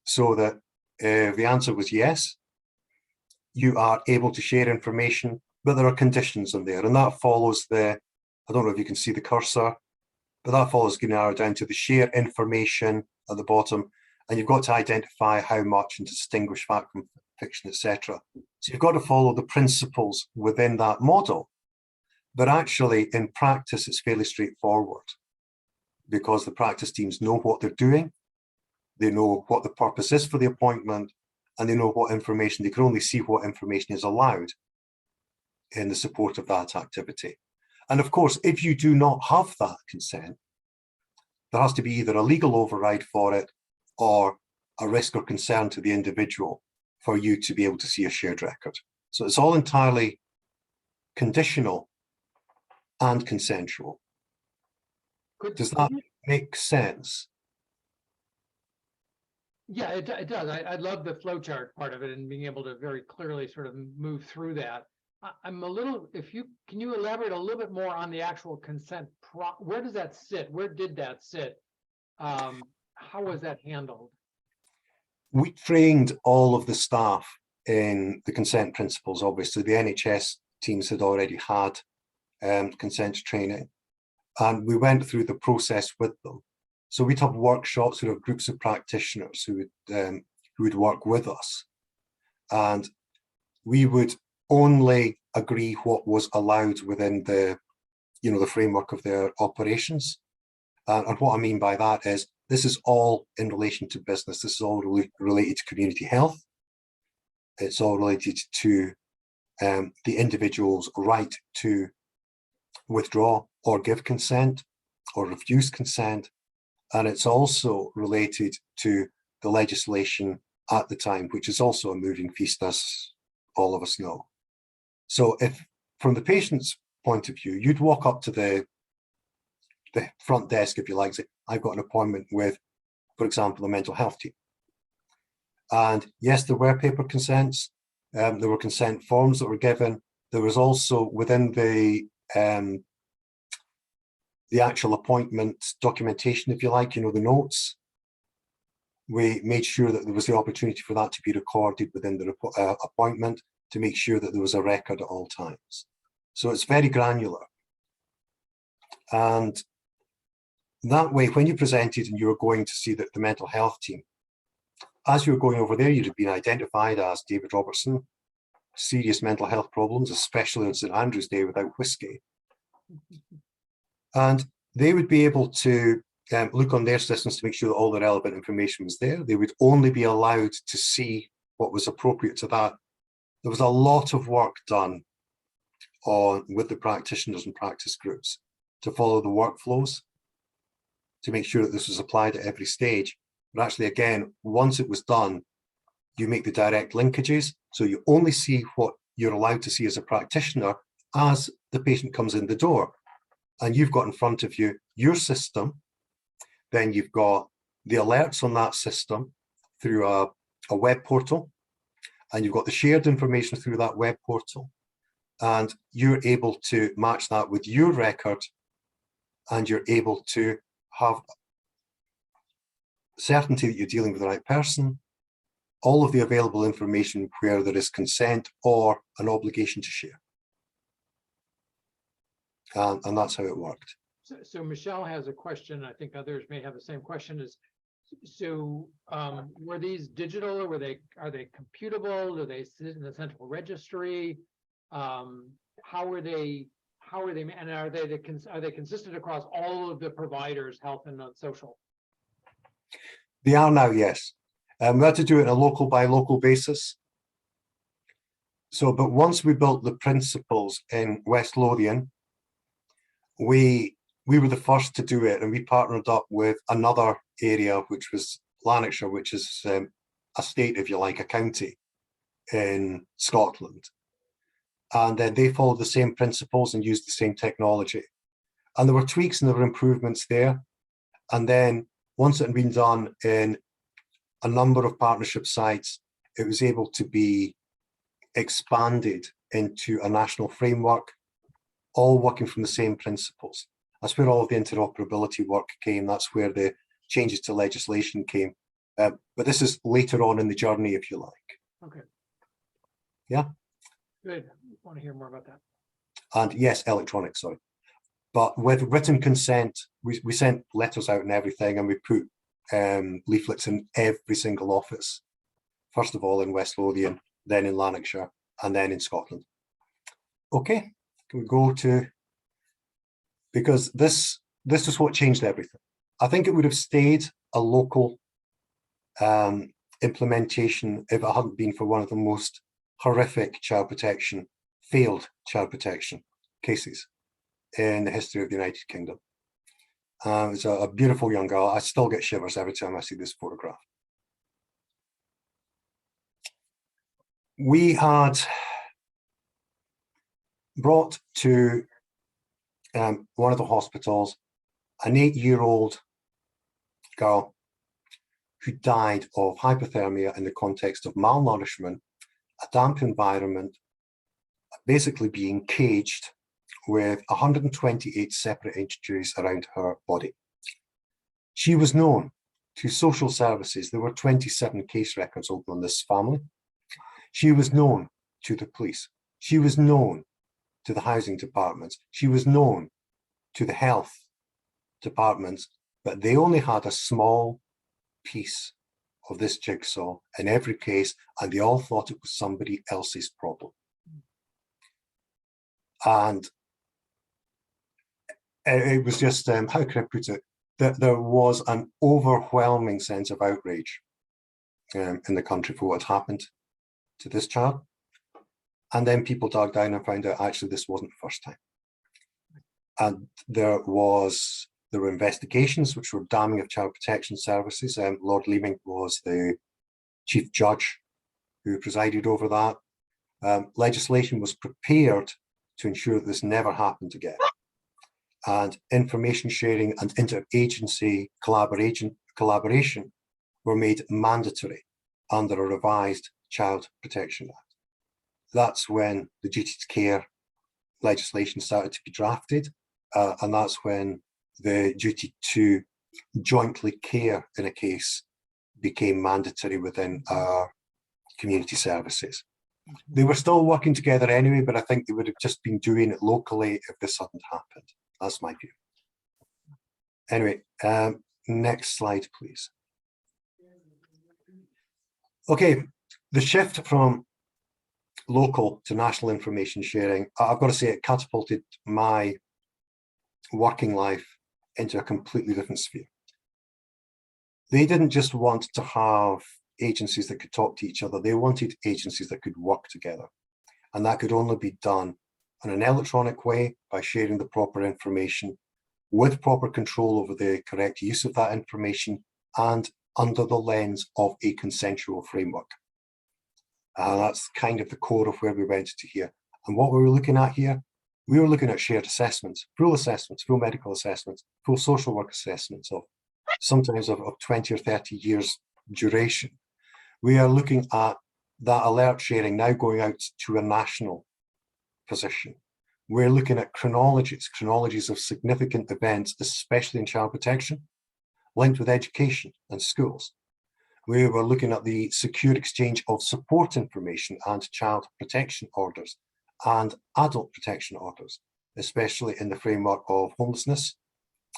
So that if the answer was yes, you are able to share information, but there are conditions in there, and that follows the, I don't know if you can see the cursor, but that follows going narrow down to the share information at the bottom, and you've got to identify how much and distinguish fact from fiction, etc. So you've got to follow the principles within that model, but actually in practice it's fairly straightforward because the practice teams know what they're doing, they know what the purpose is for the appointment, and they know what information, they can only see what information is allowed in the support of that activity. And of course, if you do not have that consent, there has to be either a legal override for it or a risk or concern to the individual for you to be able to see a shared record. So it's all entirely conditional and consensual. Does that make sense? Yeah, it does. I love the flow chart part of it and being able to very clearly sort of move through that. I'm a little, can you elaborate a little bit more on the actual consent? Where does that sit? Where did that sit? How was that handled? We trained all of the staff in the consent principles. Obviously, the NHS teams had already had consent training, and we went through the process with them. So we'd have workshops with groups of practitioners who would work with us, and we would only agree what was allowed within the, the framework of their operations. And what I mean by that is this is all in relation to business. This is all related to community health. It's all related to the individual's right to withdraw or give consent or refuse consent. And it's also related to the legislation at the time, which is also a moving feast, as all of us know. So if, from the patient's point of view, you'd walk up to the front desk, if you like, say, I've got an appointment with, for example, the mental health team. And yes, there were paper consents. There were consent forms that were given. There was also within the actual appointment documentation, if you like, the notes. We made sure that there was the opportunity for that to be recorded within the appointment to make sure that there was a record at all times. So it's very granular. And that way, when you presented and you were going to see the mental health team, as you were going over there, you'd have been identified as David Robertson, serious mental health problems, especially on St. Andrew's Day without whiskey. And they would be able to look on their systems to make sure that all the relevant information was there. They would only be allowed to see what was appropriate to that. There was a lot of work done with the practitioners and practice groups to follow the workflows, to make sure that this was applied at every stage. But actually, again, once it was done, you make the direct linkages. So you only see what you're allowed to see as a practitioner as the patient comes in the door. And you've got in front of you your system. Then you've got the alerts on that system through a web portal. And you've got the shared information through that web portal. And you're able to match that with your record. And you're able to have certainty that you're dealing with the right person, all of the available information where there is consent or an obligation to share. And that's how it worked. So Michelle has a question. I think others may have the same question. Were these digital or are they computable? Do they sit in the central registry? How are they, and are they consistent across all of the providers, health and social? They are now, yes. We had to do it on a local by local basis. So, but once we built the principles in West Lothian, we were the first to do it, and we partnered up with another area, which was Lanarkshire, which is a state, if you like, a county in Scotland. And then they followed the same principles and used the same technology. And there were tweaks and there were improvements there. And then once it had been done in a number of partnership sites, it was able to be expanded into a national framework, all working from the same principles. That's where all of the interoperability work came. That's where the changes to legislation came. But this is later on in the journey, if you like. Okay. Yeah. Good. Want to hear more about that? And yes, electronic, sorry. But with written consent, we sent letters out and everything, and we put leaflets in every single office. First of all in West Lothian, then in Lanarkshire, and then in Scotland. Okay, can we go to, because this is what changed everything. I think it would have stayed a local implementation if it hadn't been for one of the most horrific failed child protection cases in the history of the United Kingdom. It's a beautiful young girl. I still get shivers every time I see this photograph. We had brought to one of the hospitals an 8-year-old girl who died of hypothermia in the context of malnourishment, a damp environment, basically being caged with 128 separate injuries around her body. She was known to social services. There were 27 case records open on this family. She was known to the police. She was known to the housing departments. She was known to the health departments, but they only had a small piece of this jigsaw in every case, and they all thought it was somebody else's problem. And it was just, how can I put it, that there was an overwhelming sense of outrage in the country for what had happened to this child. And then people dug down and found out actually this wasn't the first time. And there were investigations which were damning of child protection services. Lord Leeming was the chief judge who presided over that. Legislation was prepared to ensure that this never happened again. And information sharing and interagency collaboration were made mandatory under a revised Child Protection Act. That's when the duty to care legislation started to be drafted, and that's when the duty to jointly care in a case became mandatory within our community services. They were still working together anyway, but I think they would have just been doing it locally if this hadn't happened. That's my view. Anyway, next slide, please. Okay, the shift from local to national information sharing, I've got to say it catapulted my working life into a completely different sphere. They didn't just want to have agencies that could talk to each other, they wanted agencies that could work together. And that could only be done in an electronic way by sharing the proper information with proper control over the correct use of that information and under the lens of a consensual framework. That's kind of the core of where we went to here. And what we were looking at here, we were looking at shared assessments, full medical assessments, full social work assessments of sometimes of 20 or 30 years duration. We are looking at that alert sharing now going out to a national position. We're looking at chronologies of significant events, especially in child protection, linked with education and schools. We were looking at the secure exchange of support information and child protection orders and adult protection orders, especially in the framework of homelessness,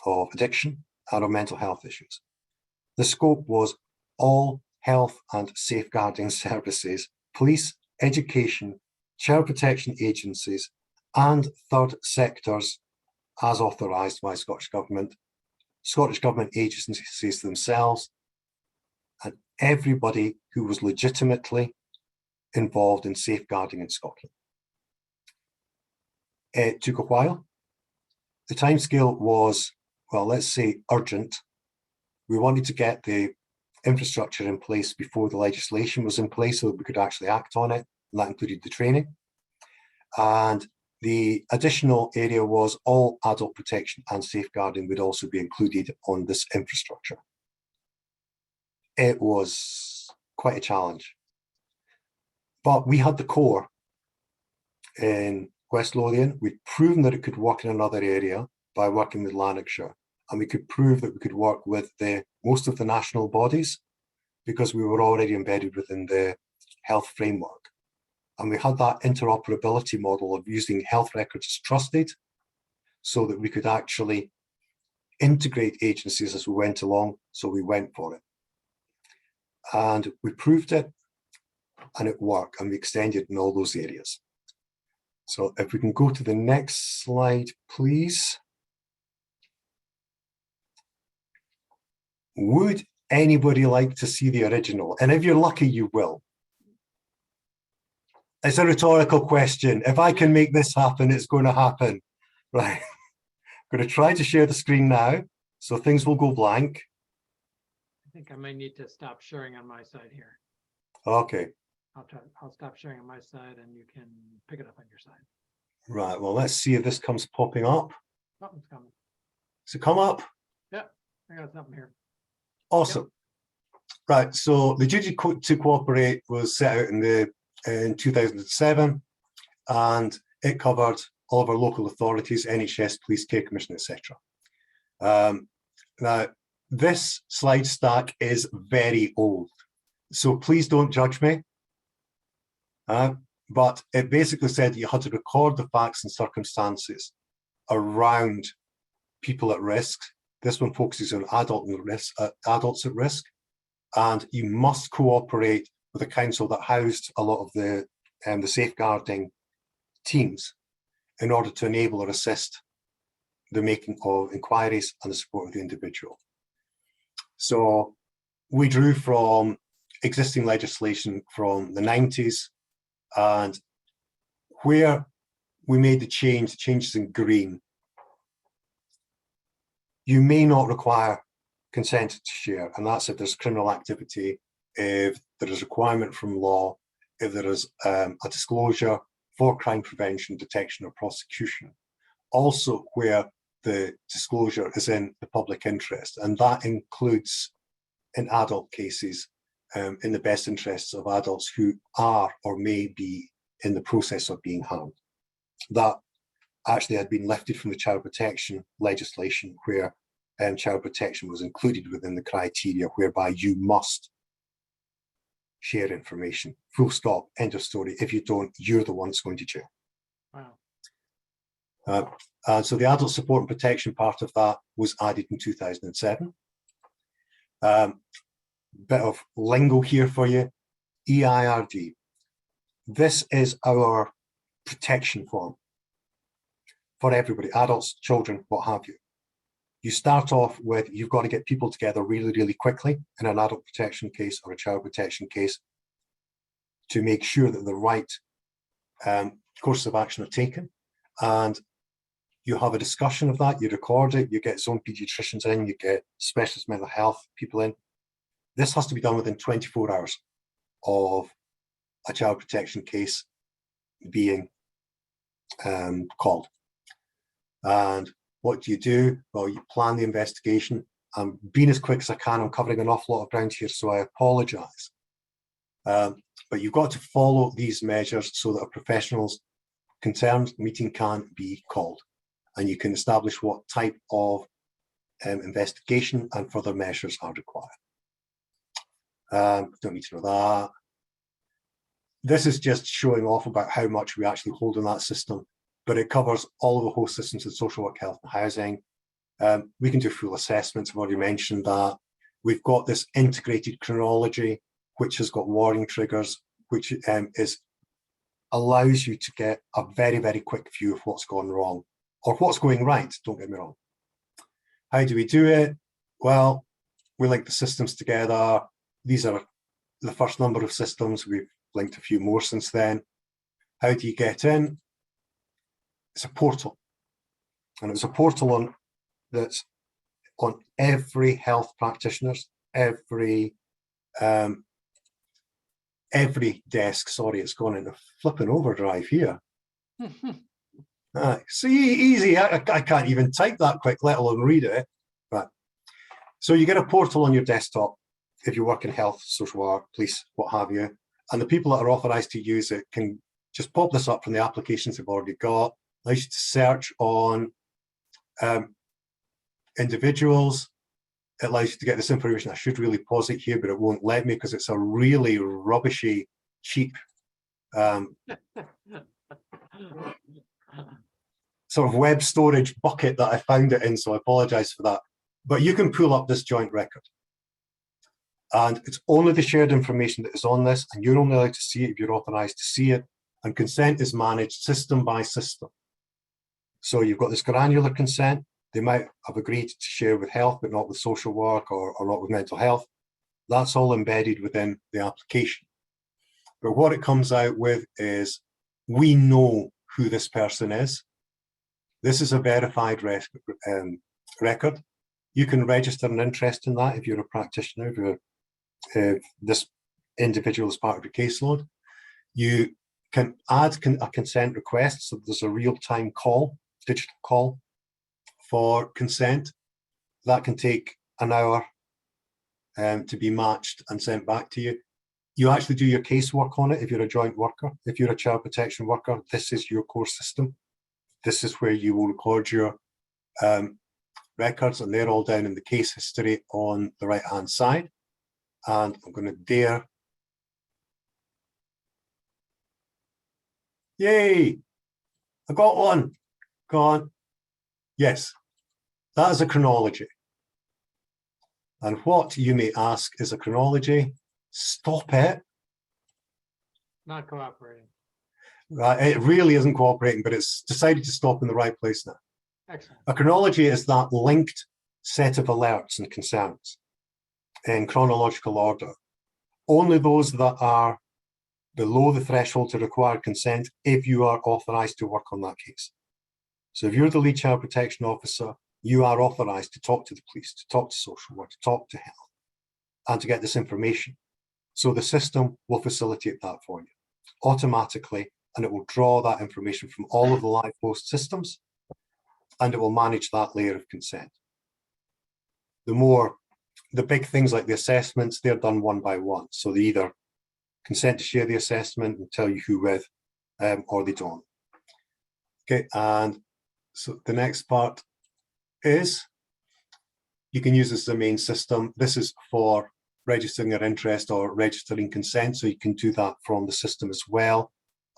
of addiction, and of mental health issues. The scope was all health and safeguarding services, police, education, child protection agencies and third sectors as authorised by Scottish Government agencies themselves, and everybody who was legitimately involved in safeguarding in Scotland. It took a while. The timescale was, well, let's say urgent. We wanted to get the infrastructure in place before the legislation was in place so that we could actually act on it, and that included the training. And the additional area was all adult protection and safeguarding would also be included on this infrastructure. It was quite a challenge. But we had the core in West Lothian. We'd proven that it could work in another area by working with Lanarkshire. And we could prove that we could work with most of the national bodies because we were already embedded within the health framework. And we had that interoperability model of using health records as trusted so that we could actually integrate agencies as we went along. So we went for it. And we proved it and it worked, and we extended in all those areas. So if we can go to the next slide, please. Would anybody like to see the original? And if you're lucky, you will. It's a rhetorical question. If I can make this happen, it's going to happen. Right. I'm going to try to share the screen now, so things will go blank. I think I may need to stop sharing on my side here. Okay. I'll stop sharing on my side and you can pick it up on your side. Right. Well, let's see if this comes popping up. Something's coming. Does it come up? Yeah, I got something here. Awesome. Yep. Right. So the duty to cooperate was set out in 2007, and it covered all of our local authorities, NHS, Police, Care Commission, etc. Now, this slide stack is very old, so please don't judge me. But it basically said you had to record the facts and circumstances around people at risk. This one focuses on adults at risk, and you must cooperate with a council that housed a lot of the safeguarding teams in order to enable or assist the making of inquiries and the support of the individual. So we drew from existing legislation from the 90s, and where we made the changes in green, you may not require consent to share, and that's if there's criminal activity, if there is requirement from law, if there is a disclosure for crime prevention, detection or prosecution. Also where the disclosure is in the public interest, and that includes in adult cases, in the best interests of adults who are or may be in the process of being harmed. That actually had been lifted from the child protection legislation, where child protection was included within the criteria whereby you must share information, full stop, end of story. If you don't, you're the one that's going to jail. Wow. So the adult support and protection part of that was added in 2007. Bit of lingo here for you. EIRD. This is our protection form for everybody, adults, children, what have you. You start off with, you've got to get people together really, really quickly in an adult protection case or a child protection case to make sure that the right courses of action are taken. And you have a discussion of that, you record it, you get zone pediatricians in, you get specialist mental health people in. This has to be done within 24 hours of a child protection case being called. And what do you do? Well, you plan the investigation. I'm being as quick as I can. I'm covering an awful lot of ground here, so I apologize. But you've got to follow these measures so that a professional's concerned meeting can be called. And you can establish what type of investigation and further measures are required. Don't need to know that. This is just showing off about how much we actually hold in that system, but it covers all of the whole systems in social work, health and housing. We can do full assessments. I've already mentioned that. We've got this integrated chronology, which has got warning triggers, which is allows you to get a very, very quick view of what's gone wrong or what's going right, don't get me wrong. How do we do it? Well, we link the systems together. These are the first number of systems. We've linked a few more since then. How do you get in? It's a portal. And it's a portal that's on every health practitioner's, every desk. Sorry, it's gone into flipping overdrive here. See, easy. I can't even type that quick, let alone read it. Right. So you get a portal on your desktop if you work in health, social work, police, what have you. And the people that are authorized to use it can just pop this up from the applications they've already got. Allows you to search on individuals. It allows you to get this information. I should really pause it here, but it won't let me because it's a really rubbishy, cheap sort of web storage bucket that I found it in, so I apologize for that. But you can pull up this joint record. And it's only the shared information that is on this, and you're only allowed to see it if you're authorized to see it. And consent is managed system by system. So you've got this granular consent. They might have agreed to share with health, but not with social work or not with mental health. That's all embedded within the application. But what it comes out with is, we know who this person is. This is a verified record. You can register an interest in that if you're a practitioner, if this individual is part of your caseload. You can add a consent request, so there's a real-time call, digital call for consent. That can take an hour to be matched and sent back to you. You actually do your casework on it if you're a joint worker. If you're a child protection worker, this is your core system. This is where you will record your records, and they're all down in the case history on the right-hand side. And I'm going to dare. Yay! I got one. Go on. Yes, that is a chronology. And what, you may ask, is a chronology? Stop it. Not cooperating. Right, it really isn't cooperating, but it's decided to stop in the right place now. Excellent. A chronology is that linked set of alerts and concerns in chronological order. Only those that are below the threshold to require consent if you are authorized to work on that case. So if you're the lead child protection officer, you are authorized to talk to the police, to talk to social work, to talk to health, and to get this information. So the system will facilitate that for you automatically, and it will draw that information from all of the live host systems, and it will manage that layer of consent. The big things like the assessments, they're done one by one. So they either consent to share the assessment and tell you who with, or they don't. Okay, and so the next part is, you can use this as the main system. This is for registering your interest or registering consent. So you can do that from the system as well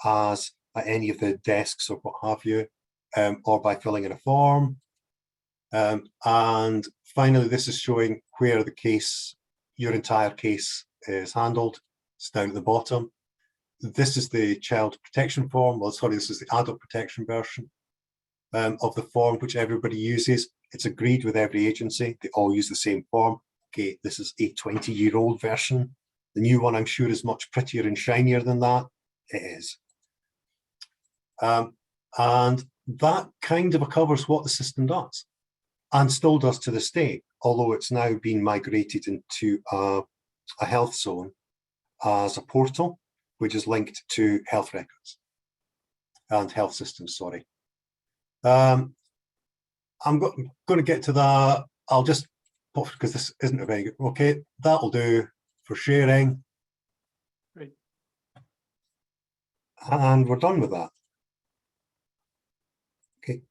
as at any of the desks or what have you, or by filling in a form. And finally, this is showing where the case, your entire case is handled. It's down at the bottom. This is the child protection form. Well, sorry, this is the adult protection version of the form, which everybody uses. It's agreed with every agency. They all use the same form. Okay, this is a 20-year-old version. The new one, I'm sure, is much prettier and shinier than that. It is. And that kind of covers what the system does, and still does to this day, although it's now been migrated into a health zone as a portal, which is linked to health records and health systems, sorry. I'm going to get to that. I'll just, because this isn't a very good, okay, that'll do for sharing. Great. And we're done with that. Okay.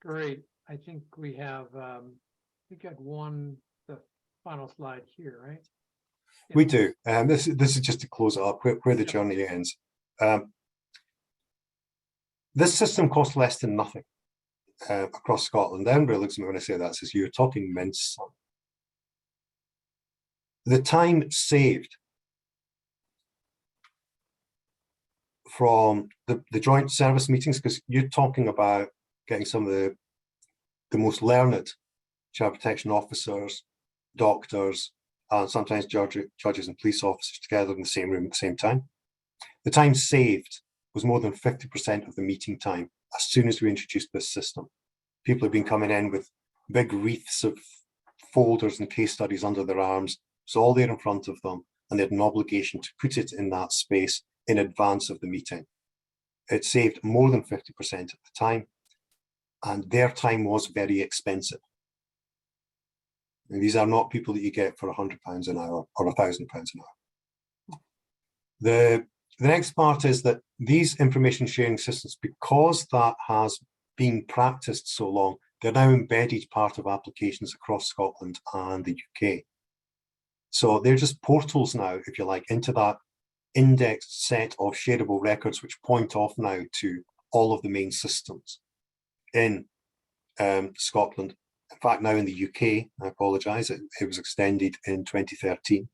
Great. I think we have, we got the final slide here, right? Yeah. We do. This is just to close it up, where the journey ends. This system costs less than nothing across Scotland. Everybody looks at me when I say that, says, you're talking mince. The time saved from the joint service meetings, because you're talking about getting some of the most learned child protection officers, doctors, and sometimes judges and police officers together in the same room at the same time. The time saved was more than 50% of the meeting time as soon as we introduced this system. People have been coming in with big wreaths of folders and case studies under their arms. It's all there in front of them, and they had an obligation to put it in that space in advance of the meeting. It saved more than 50% of the time, and their time was very expensive. And these are not people that you get for £100 an hour or £1,000 an hour. The next part is that these information sharing systems, because that has been practiced so long, they're now embedded part of applications across Scotland and the UK. So they're just portals now, if you like, into that indexed set of shareable records, which point off now to all of the main systems in Scotland. In fact, now in the UK, I apologise, it was extended in 2013.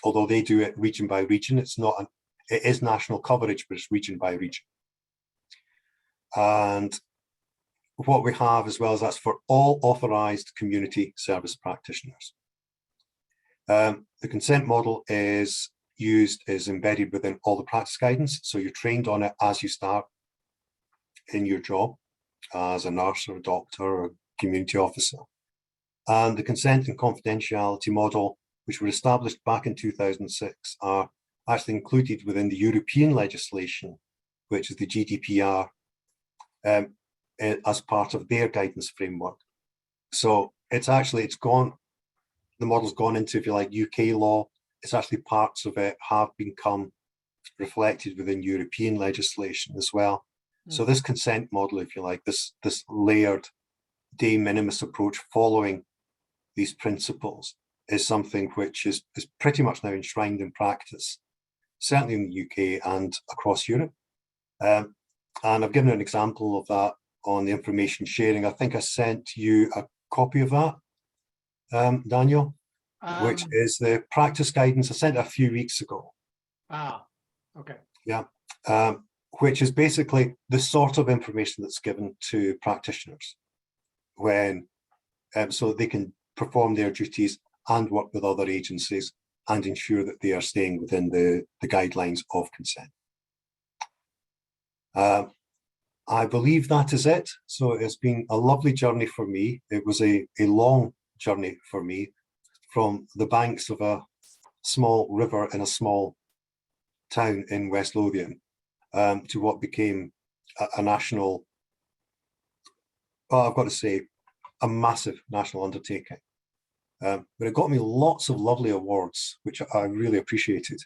Although they do it region by region, it is national coverage, but it's region by region. And what we have as well is that's for all authorised community service practitioners. The consent model is embedded within all the practice guidance. So you're trained on it as you start in your job as a nurse or a doctor or a community officer. And the consent and confidentiality model, which were established back in 2006, are actually included within the European legislation, which is the GDPR, as part of their guidance framework. So the model's gone into, if you like, UK law. It's actually parts of it have become reflected within European legislation as well. So this consent model, if you like, this layered de minimis approach following these principles is something which is pretty much now enshrined in practice, certainly in the UK and across Europe. And I've given an example of that on the information sharing. I think I sent you a copy of that, Daniel, which is the practice guidance. I sent it a few weeks ago. Okay. Yeah. Which is basically the sort of information that's given to practitioners when, so they can perform their duties and work with other agencies and ensure that they are staying within the guidelines of consent. I believe that is it. So it's been a lovely journey for me. It was a long journey for me from the banks of a small river in a small town in West Lothian to what became a national, I've got to say, a massive national undertaking. But it got me lots of lovely awards, which I really appreciated.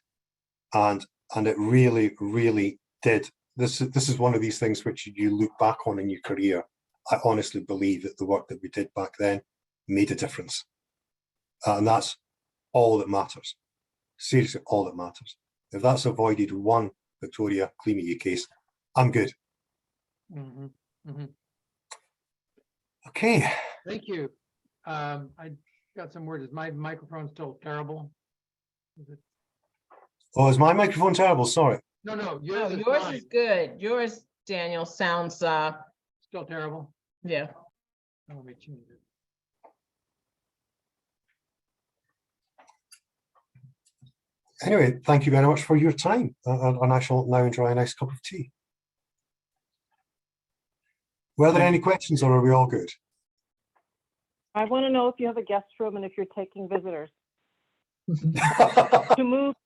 And it really, really did. This is one of these things which you look back on in your career. I honestly believe that the work that we did back then made a difference. And that's all that matters. Seriously, all that matters. If that's avoided one Victoria Clemeia case, I'm good. Okay. Thank you. I got some words. Is my microphone still terrible? Oh, is my microphone terrible? Sorry. No, yours is good. Yours, Daniel, sounds still terrible. Yeah. Let me change it. Anyway, thank you very much for your time, and I shall now enjoy a nice cup of tea. Were there any questions, or are we all good? I want to know if you have a guest room and if you're taking visitors to move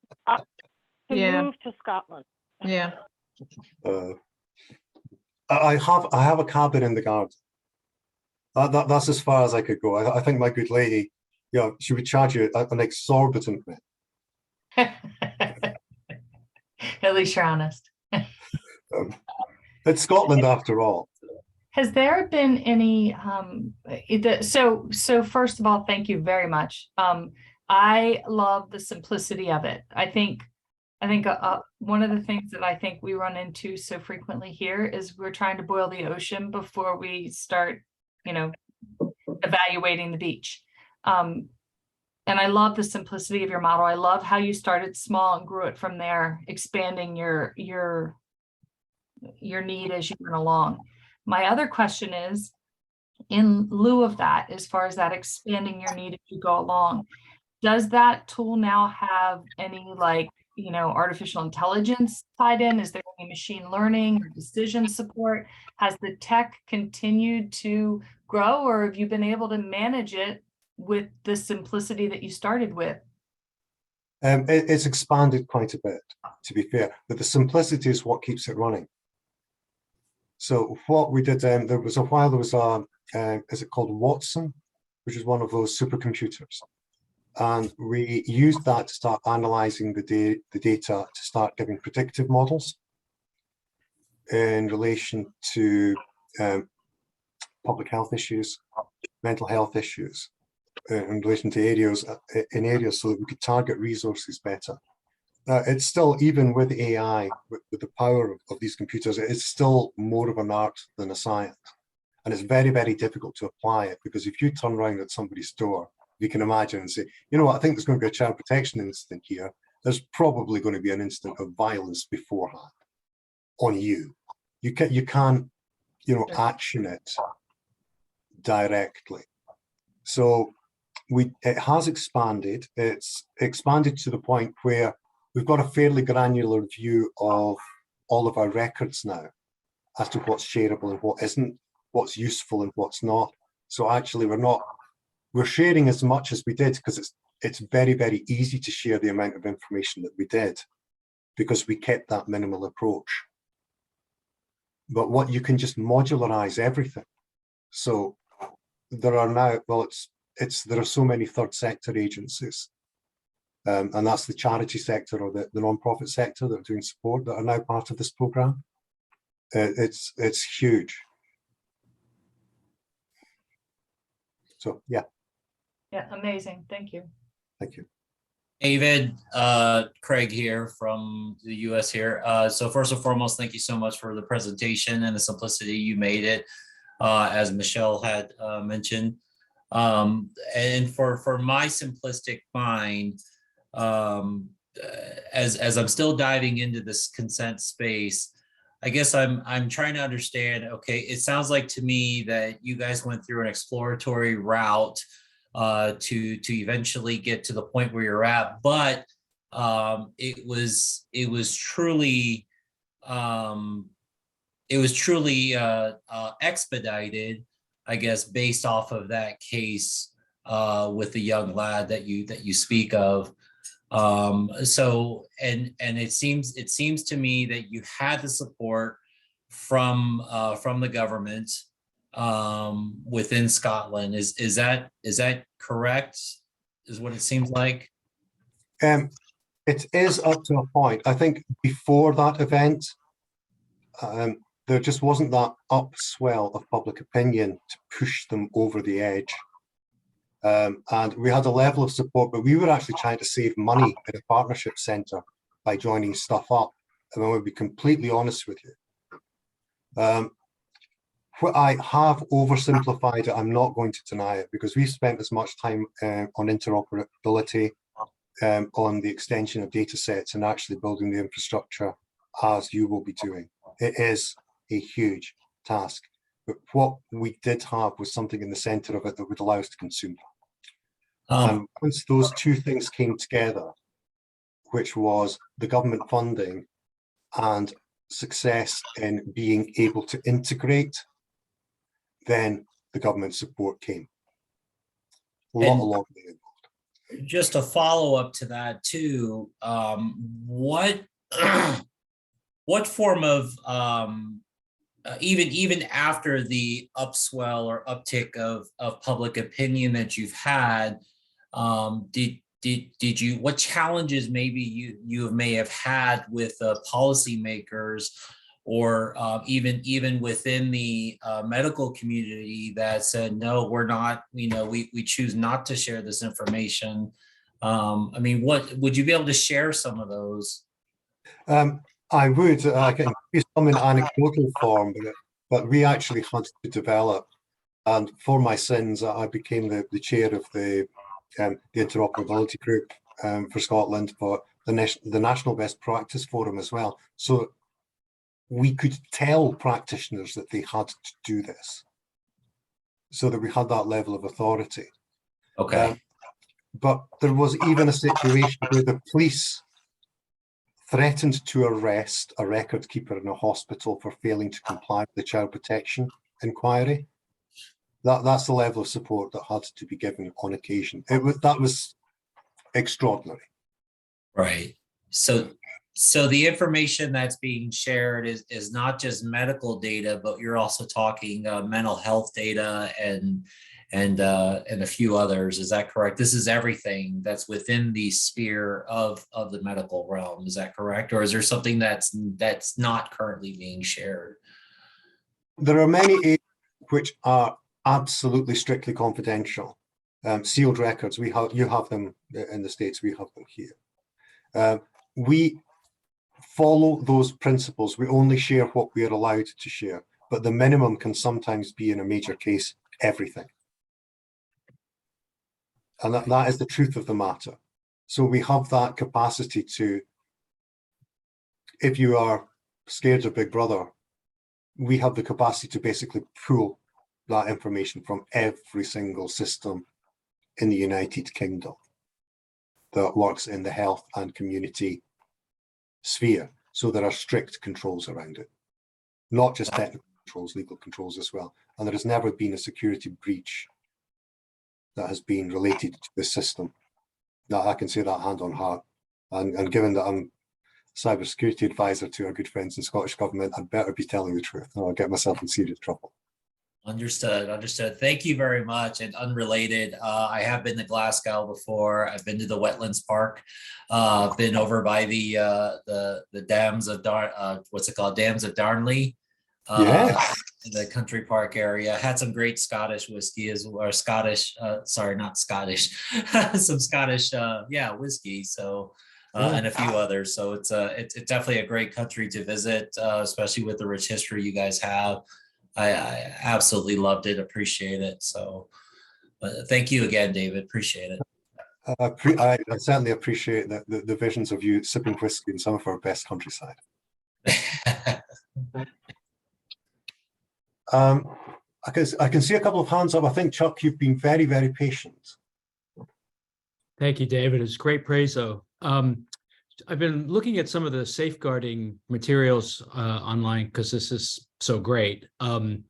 to Scotland. Yeah. I have a cabin in the garden. That's as far as I could go. I think my good lady, she would charge you an exorbitant rent. At least you're honest. It's Scotland after all. Has there been any so first of all, thank you very much. I love the simplicity of it. I think one of the things that I think we run into so frequently here is we're trying to boil the ocean before we start, evaluating the beach. And I love the simplicity of your model. I love how you started small and grew it from there, expanding your need as you went along. My other question is, in lieu of that, as far as that expanding your need as you go along, does that tool now have any artificial intelligence tied in? Is there any machine learning or decision support? Has the tech continued to grow, or have you been able to manage it with the simplicity that you started with? It's expanded quite a bit, to be fair, but the simplicity is what keeps it running. So what we did, there was is it called Watson, which is one of those supercomputers. And we used that to start analyzing the data to start giving predictive models in relation to public health issues, mental health issues, in relation to areas so that we could target resources better. It's still, even with AI, with the power of these computers, it's still more of an art than a science. And it's very, very difficult to apply it, because if you turn around at somebody's door, you can imagine and say, you know what, I think there's going to be a child protection incident here. There's probably going to be an incident of violence beforehand on you. You can't, action it directly. So it has expanded. It's expanded to the point where we've got a fairly granular view of all of our records now as to what's shareable and what isn't, what's useful and what's not. So actually we're sharing as much as we did, because it's very, very easy to share the amount of information that we did, because we kept that minimal approach. But what you can just modularize everything. So there are now, there are so many third sector agencies, and that's the charity sector or the non-profit sector that are doing support, that are now part of this program. It's huge. So yeah. Yeah, amazing. Thank you. Thank you. David, Craig here from the US here. So first and foremost, thank you so much for the presentation and the simplicity you made it, as Michelle had mentioned. And for my simplistic mind, as I'm still diving into this consent space, I guess I'm trying to understand, okay, it sounds like to me that you guys went through an exploratory route to eventually get to the point where you're at, but it was truly expedited, I guess, based off of that case with the young lad that you speak of. So it seems to me that you had the support from the government within Scotland. Is that correct? Is what it seems like? It is up to a point. I think before that event, there just wasn't that upswell of public opinion to push them over the edge. And we had a level of support, but we were actually trying to save money at a partnership centre by joining stuff up. And I will be completely honest with you. I have oversimplified it. I'm not going to deny it, because we've spent as much time on interoperability, on the extension of data sets, and actually building the infrastructure as you will be doing. It is a huge task, but what we did have was something in the center of it that would allow us to consume that. And once those two things came together, which was the government funding and success in being able to integrate, then the government support came. A lot of it. Just a follow up to that too, what form of even after the upswell or uptick of public opinion that you've had, did you, what challenges maybe you may have had with policymakers, or even within the medical community that said, no, we're not, we choose not to share this information? I mean, what would you be able to share some of those? I would. I can use some in anecdotal form, but we actually had to develop. And for my sins, I became the chair of the the Interoperability Group for Scotland, but the National Best Practice Forum as well. So we could tell practitioners that they had to do this, so that we had that level of authority. Okay. But there was even a situation where the police threatened to arrest a record keeper in a hospital for failing to comply with the child protection inquiry. That's the level of support that had to be given on occasion. That was extraordinary. Right. So the information that's being shared is not just medical data, but you're also talking mental health data and a few others. Is that correct? This is everything that's within the sphere of the medical realm. Is that correct? Or is there something that's not currently being shared? There are many areas which are absolutely strictly confidential. Sealed records, you have them in the States, we have them here. We follow those principles. We only share what we are allowed to share, but the minimum can sometimes be, in a major case, everything. And that is the truth of the matter. So we have that capacity to, if you are scared of Big Brother, we have the capacity to basically pull that information from every single system in the United Kingdom that works in the health and community sphere. So there are strict controls around it, not just technical controls, legal controls as well. And there has never been a security breach that has been related to this system. Now, I can say that hand on heart. And given that I'm cybersecurity advisor to our good friends in Scottish Government, I'd better be telling the truth, or I'll get myself in serious trouble. Understood. Thank you very much. And unrelated, I have been to Glasgow before. I've been to the Wetlands Park. I've been over by the dams of Dams of Darnley. In the country park area. Had some great Scottish whiskey some Scottish whiskey. So and a few others. So it's definitely a great country to visit, especially with the rich history you guys have. I absolutely loved it. Appreciate it. So thank you again, David. Appreciate it. I certainly appreciate the visions of you sipping whiskey in some of our best countryside. I can see a couple of hands up. I think, Chuck, you've been very, very patient. Thank you, David. It's great praise, though. I've been looking at some of the safeguarding materials online because this is so great. Do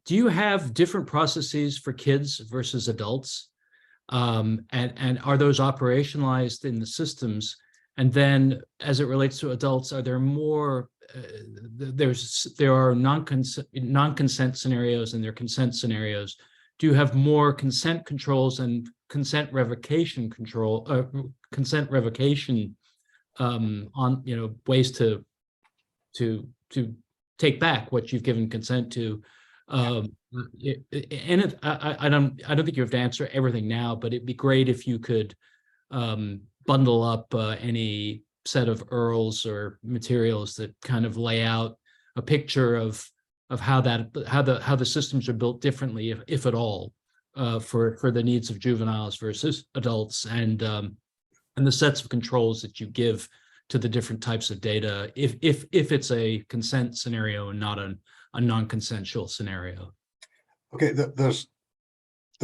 you have different processes for kids versus adults? And are those operationalized in the systems? And then as it relates to adults, are there more, there are non-consent scenarios and there are consent scenarios. Do you have more consent controls and consent revocation on, ways to take back what you've given consent to? I don't think you have to answer everything now, but it'd be great if you could bundle up any set of URLs or materials that kind of lay out a picture of how the systems are built differently, if at all, for the needs of juveniles versus adults, and the sets of controls that you give to the different types of data, if it's a consent scenario and not a non-consensual scenario. Okay, there's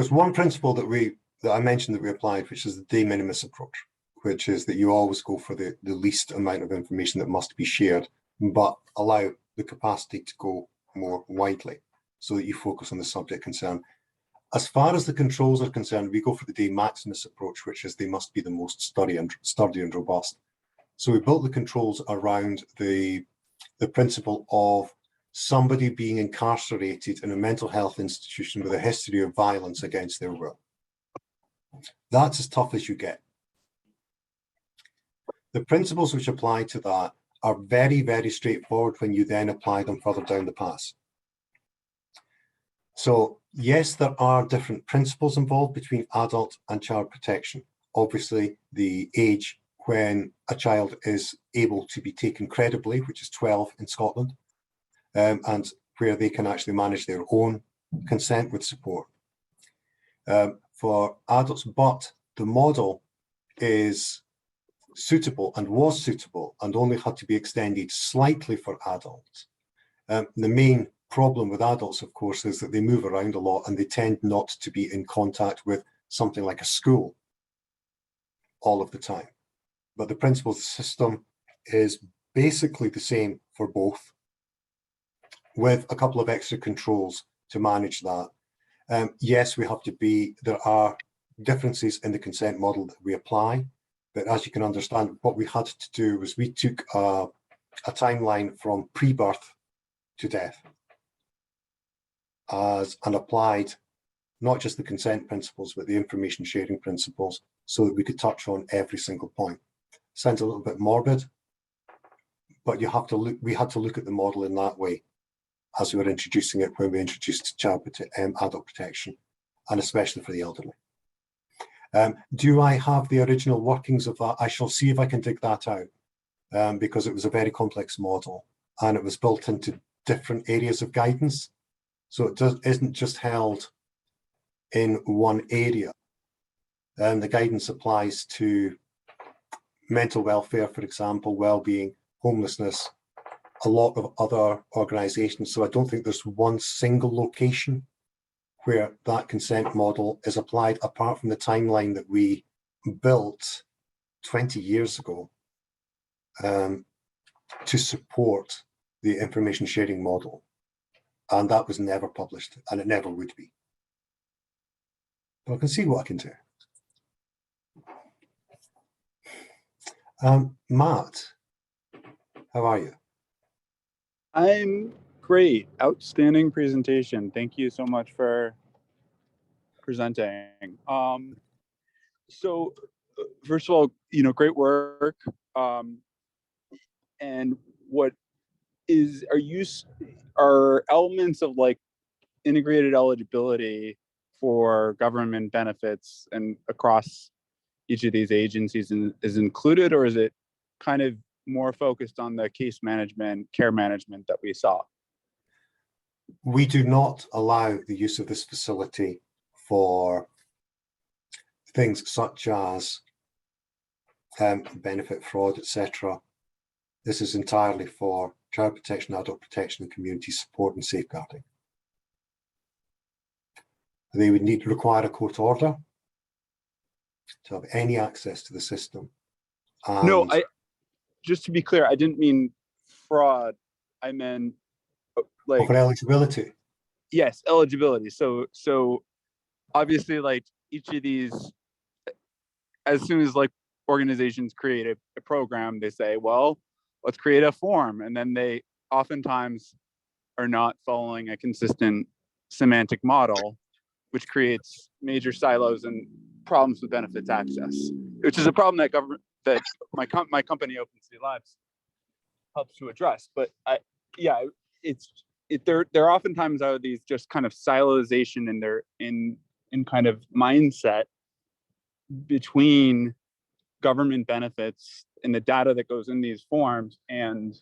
one principle that I mentioned that we applied, which is the de minimis approach, which is that you always go for the least amount of information that must be shared, but allow the capacity to go more widely so that you focus on the subject concern. As far as the controls are concerned, we go for the de maximis approach, which is they must be the most sturdy and robust. So we built the controls around the principle of somebody being incarcerated in a mental health institution with a history of violence against their will. That's as tough as you get. The principles which apply to that are very, very straightforward when you then apply them further down the path. So yes, there are different principles involved between adult and child protection. Obviously, the age when a child is able to be taken credibly, which is 12 in Scotland, and where they can actually manage their own consent with support. for adults, but the model is suitable and was suitable and only had to be extended slightly for adults. The main problem with adults, of course, is that they move around a lot and they tend not to be in contact with something like a school all of the time. But the principles of the system is basically the same for both, with a couple of extra controls to manage that. Yes, we have to be, there are differences in the consent model that we apply, but as you can understand, what we had to do was we took a timeline from pre-birth to death and applied not just the consent principles, but the information sharing principles so that we could touch on every single point. Sounds a little bit morbid, but you have to look, we had to look at the model in that way as we were introducing it when we introduced adult protection, and especially for the elderly. Do I have the original workings of that? I shall see if I can dig that out, because it was a very complex model and it was built into different areas of guidance. So it isn't just held in one area. The guidance applies to mental welfare, for example, well-being, homelessness, a lot of other organizations. So I don't think there's one single location where that consent model is applied, apart from the timeline that we built 20 years ago to support the information sharing model. And that was never published, and it never would be. But I can see what I can do. Matt, how are you? I'm great. Outstanding presentation. Thank you so much for presenting. So first of all, great work. And what are elements of like integrated eligibility for government benefits and across each of these agencies is included, or is it kind of more focused on the case management, care management that we saw? We do not allow the use of this facility for things such as benefit fraud, etc. This is entirely for child protection, adult protection, and community support and safeguarding. They would need to require a court order to have any access to the system. No, just to be clear, I didn't mean fraud. I meant like for eligibility. Yes, eligibility. So obviously, like each of these, as soon as like organizations create a program, they say, well, let's create a form, and then they oftentimes are not following a consistent semantic model, which creates major silos and problems with benefits access, which is a problem that my company Open City Labs helps to address. But there oftentimes are these just kind of silozation in kind of mindset between government benefits and the data that goes in these forms and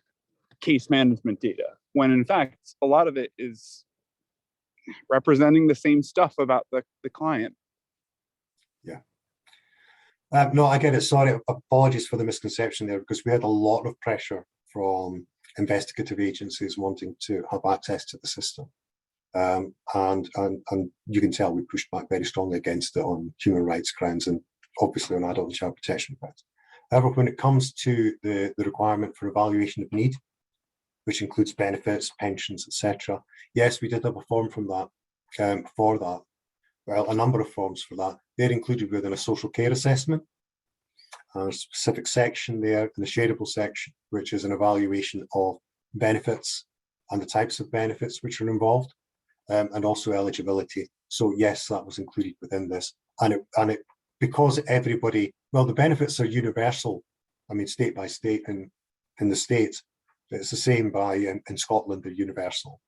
case management data, when in fact a lot of it is representing the same stuff about the client. Yeah. No, I get it. Sorry, apologies for the misconception there, because we had a lot of pressure from investigative agencies wanting to have access to the system. And you can tell we pushed back very strongly against it on human rights grounds and obviously on adult and child protection grounds. However, when it comes to the requirement for evaluation of need, which includes benefits, pensions, etc., yes, we did have a form from that, for that. Well, a number of forms for that. They're included within a social care assessment, a specific section there in the shareable section, which is an evaluation of benefits and the types of benefits which are involved, and also eligibility. So yes, that was included within this. And it because everybody, well, the benefits are universal. I mean, state by state in the States, it's the same in Scotland, they're universal.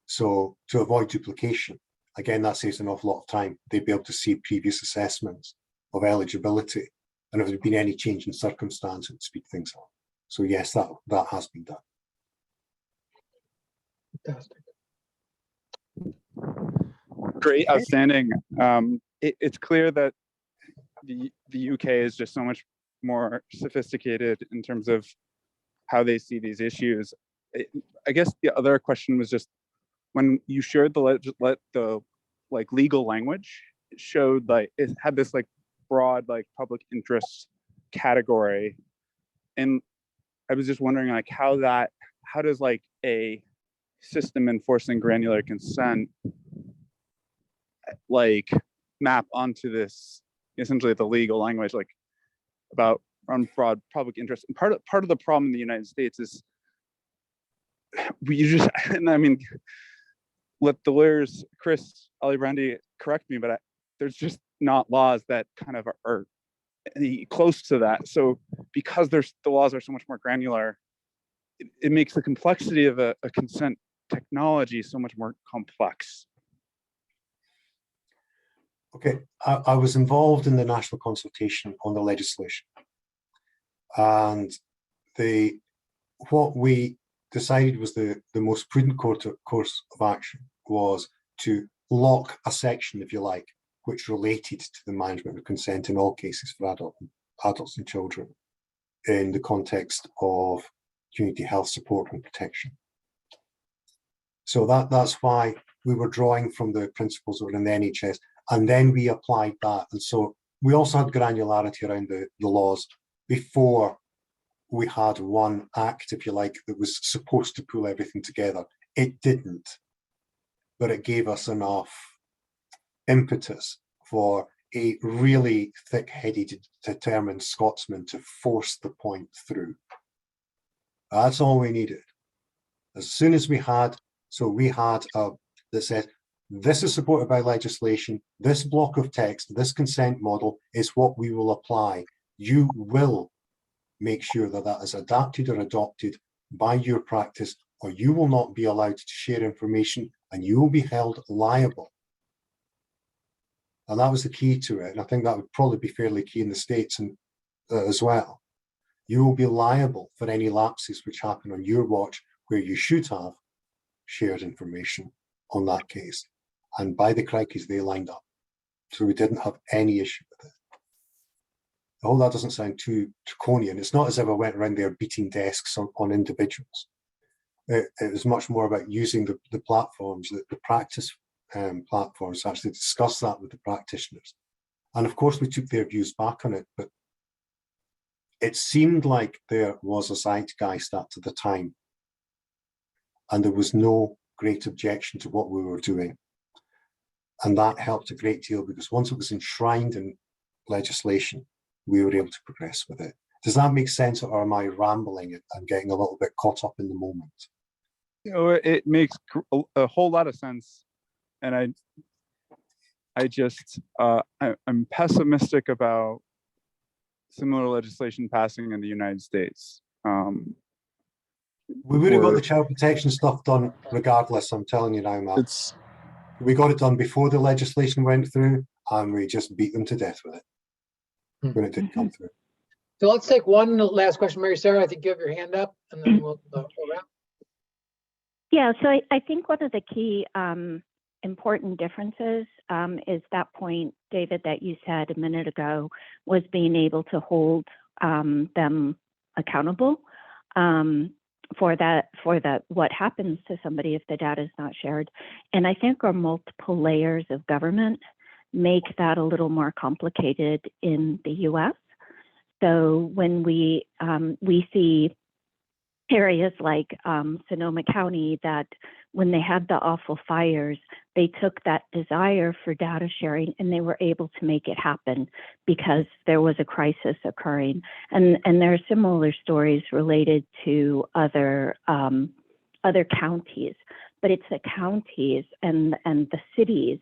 So to avoid duplication, again, that saves an awful lot of time. They'd be able to see previous assessments of eligibility, and if there's been any change in circumstance, it would speed things up. So yes, that has been done. Fantastic. Great, outstanding. It's clear that the UK is just so much more sophisticated in terms of how they see these issues. I guess the other question was just when you shared the like legal language, it showed like it had this like broad like public interest category, and I was just wondering like how does like a system enforcing granular consent like map onto this essentially the legal language like about broad public interest. And part of the problem in the United States is we just, and I mean, let the lawyers, Chris, Ali Brandy, correct me, but there's just not laws that kind of are close to that. So because the laws are so much more granular, it makes the complexity of a consent technology so much more complex. Okay, I was involved in the national consultation on the legislation, and what we decided was the most prudent course of action was to lock a section, if you like, which related to the management of consent in all cases for adults and children in the context of community health support and protection. So that's why we were drawing from the principles that were in the NHS, and then we applied that. And so we also had granularity around the laws before we had one act, if you like, that was supposed to pull everything together. It didn't, but it gave us enough impetus for a really thick-headed, determined Scotsman to force the point through. That's all we needed. As soon as we had that said, this is supported by legislation, this block of text, this consent model is what we will apply. You will make sure that that is adapted or adopted by your practice, or you will not be allowed to share information and you will be held liable. And that was the key to it. And I think that would probably be fairly key in the States and as well. You will be liable for any lapses which happen on your watch where you should have shared information on that case. And by the crikeys, they lined up. So we didn't have any issue with it. I hope that doesn't sound too draconian. It's not as if I went around there beating desks on individuals. It was much more about using the platforms, the practice platforms to actually discuss that with the practitioners. And of course, we took their views back on it, but it seemed like there was a zeitgeist at the time. And there was no great objection to what we were doing. And that helped a great deal because once it was enshrined in legislation, we were able to progress with it. Does that make sense, or am I rambling and getting a little bit caught up in the moment? You know, it makes a whole lot of sense. And I'm pessimistic about similar legislation passing in the United States. We would have got the child protection stuff done regardless, I'm telling you now, Matt. We got it done before the legislation went through, and we just beat them to death with it when it didn't come through. So let's take one last question. Mary Sarah, I think you have your hand up, and then we'll wrap. Yeah, so I think one of the key important differences is that point, David, that you said a minute ago, was being able to hold them accountable for what happens to somebody if the data is not shared. And I think our multiple layers of government make that a little more complicated in the US. So when we see areas like Sonoma County that when they had the awful fires, they took that desire for data sharing and they were able to make it happen because there was a crisis occurring. And there are similar stories related to other counties, but it's the counties and the cities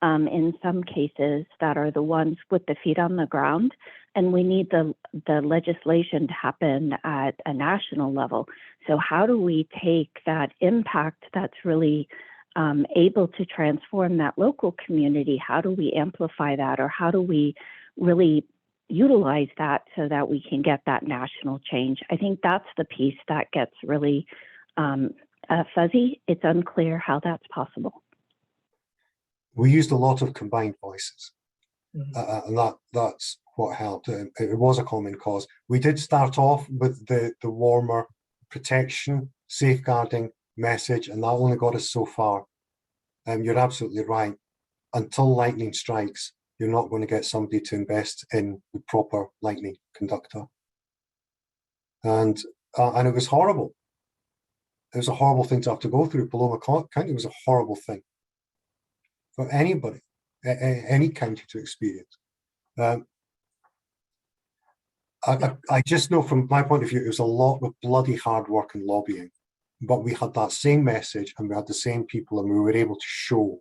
in some cases that are the ones with the feet on the ground. And we need the legislation to happen at a national level. So how do we take that impact that's really able to transform that local community? How do we amplify that, or how do we really utilize that so that we can get that national change? I think that's the piece that gets really fuzzy. It's unclear how that's possible. we used a lot of combined voices. And that's what helped. It was a common cause. We did start off with the warmer protection, safeguarding message, and that only got us so far. You're absolutely right. Until lightning strikes, you're not going to get somebody to invest in the proper lightning conductor. And it was horrible. It was a horrible thing to have to go through. Paloma County was a horrible thing for anybody, any county to experience. I just know from my point of view, it was a lot of bloody hard work and lobbying, but we had that same message and we had the same people and we were able to show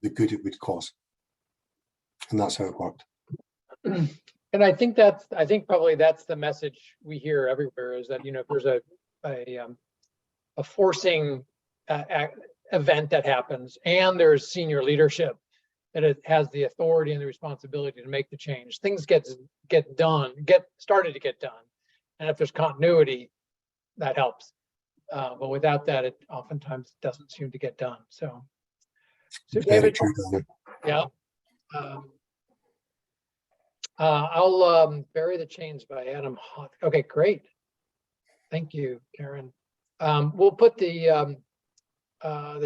the good it would cause. And that's how it worked. And I think probably that's the message we hear everywhere, is that, if there's a forcing event that happens and there's senior leadership, that it has the authority and the responsibility to make the change. Things get started to get done. And if there's continuity, that helps. But without that, it oftentimes doesn't seem to get done. So David, yeah. I'll Bury the Chains by Adam Hoth. Okay, great. Thank you, Karen. We'll put the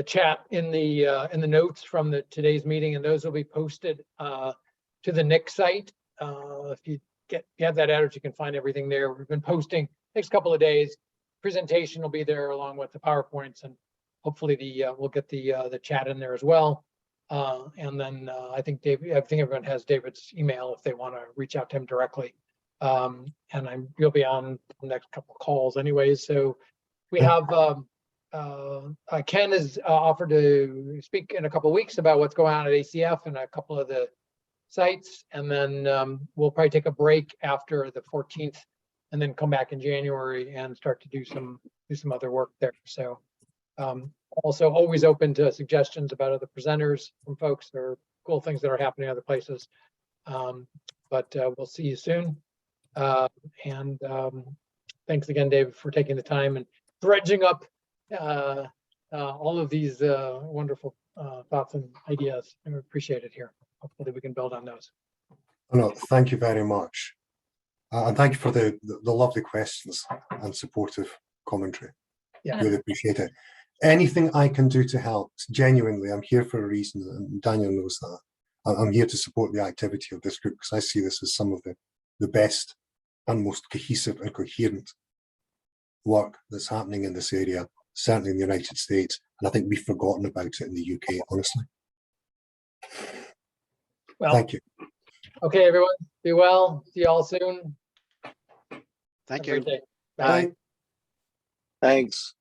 chat in the notes from today's meeting, and those will be posted to the NIC site. If you have that address, you can find everything there. We've been posting next couple of days. Presentation will be there along with the PowerPoints, and hopefully we'll get the chat in there as well. And then I think everyone has David's email if they want to reach out to him directly. And you'll be on the next couple of calls anyways. So we have Ken has offered to speak in a couple of weeks about what's going on at ACF and a couple of the sites, and then we'll probably take a break after the 14th, and then come back in January and start to do some other work there. So also always open to suggestions about other presenters from folks or cool things that are happening other places. But we'll see you soon. And thanks again, David, for taking the time and dredging up all of these wonderful thoughts and ideas. I appreciate it here. Hopefully we can build on those. No, thank you very much. And thank you for the lovely questions and supportive commentary. Yeah. Really appreciate it. Anything I can do to help, genuinely, I'm here for a reason, and Daniel knows that. I'm here to support the activity of this group because I see this as some of the best and most cohesive and coherent work that's happening in this area, certainly in the United States. And I think we've forgotten about it in the UK, honestly. Well, thank you. Okay, everyone, be well. See you all soon. Thank Have a you. great day. Bye. Bye. Thanks.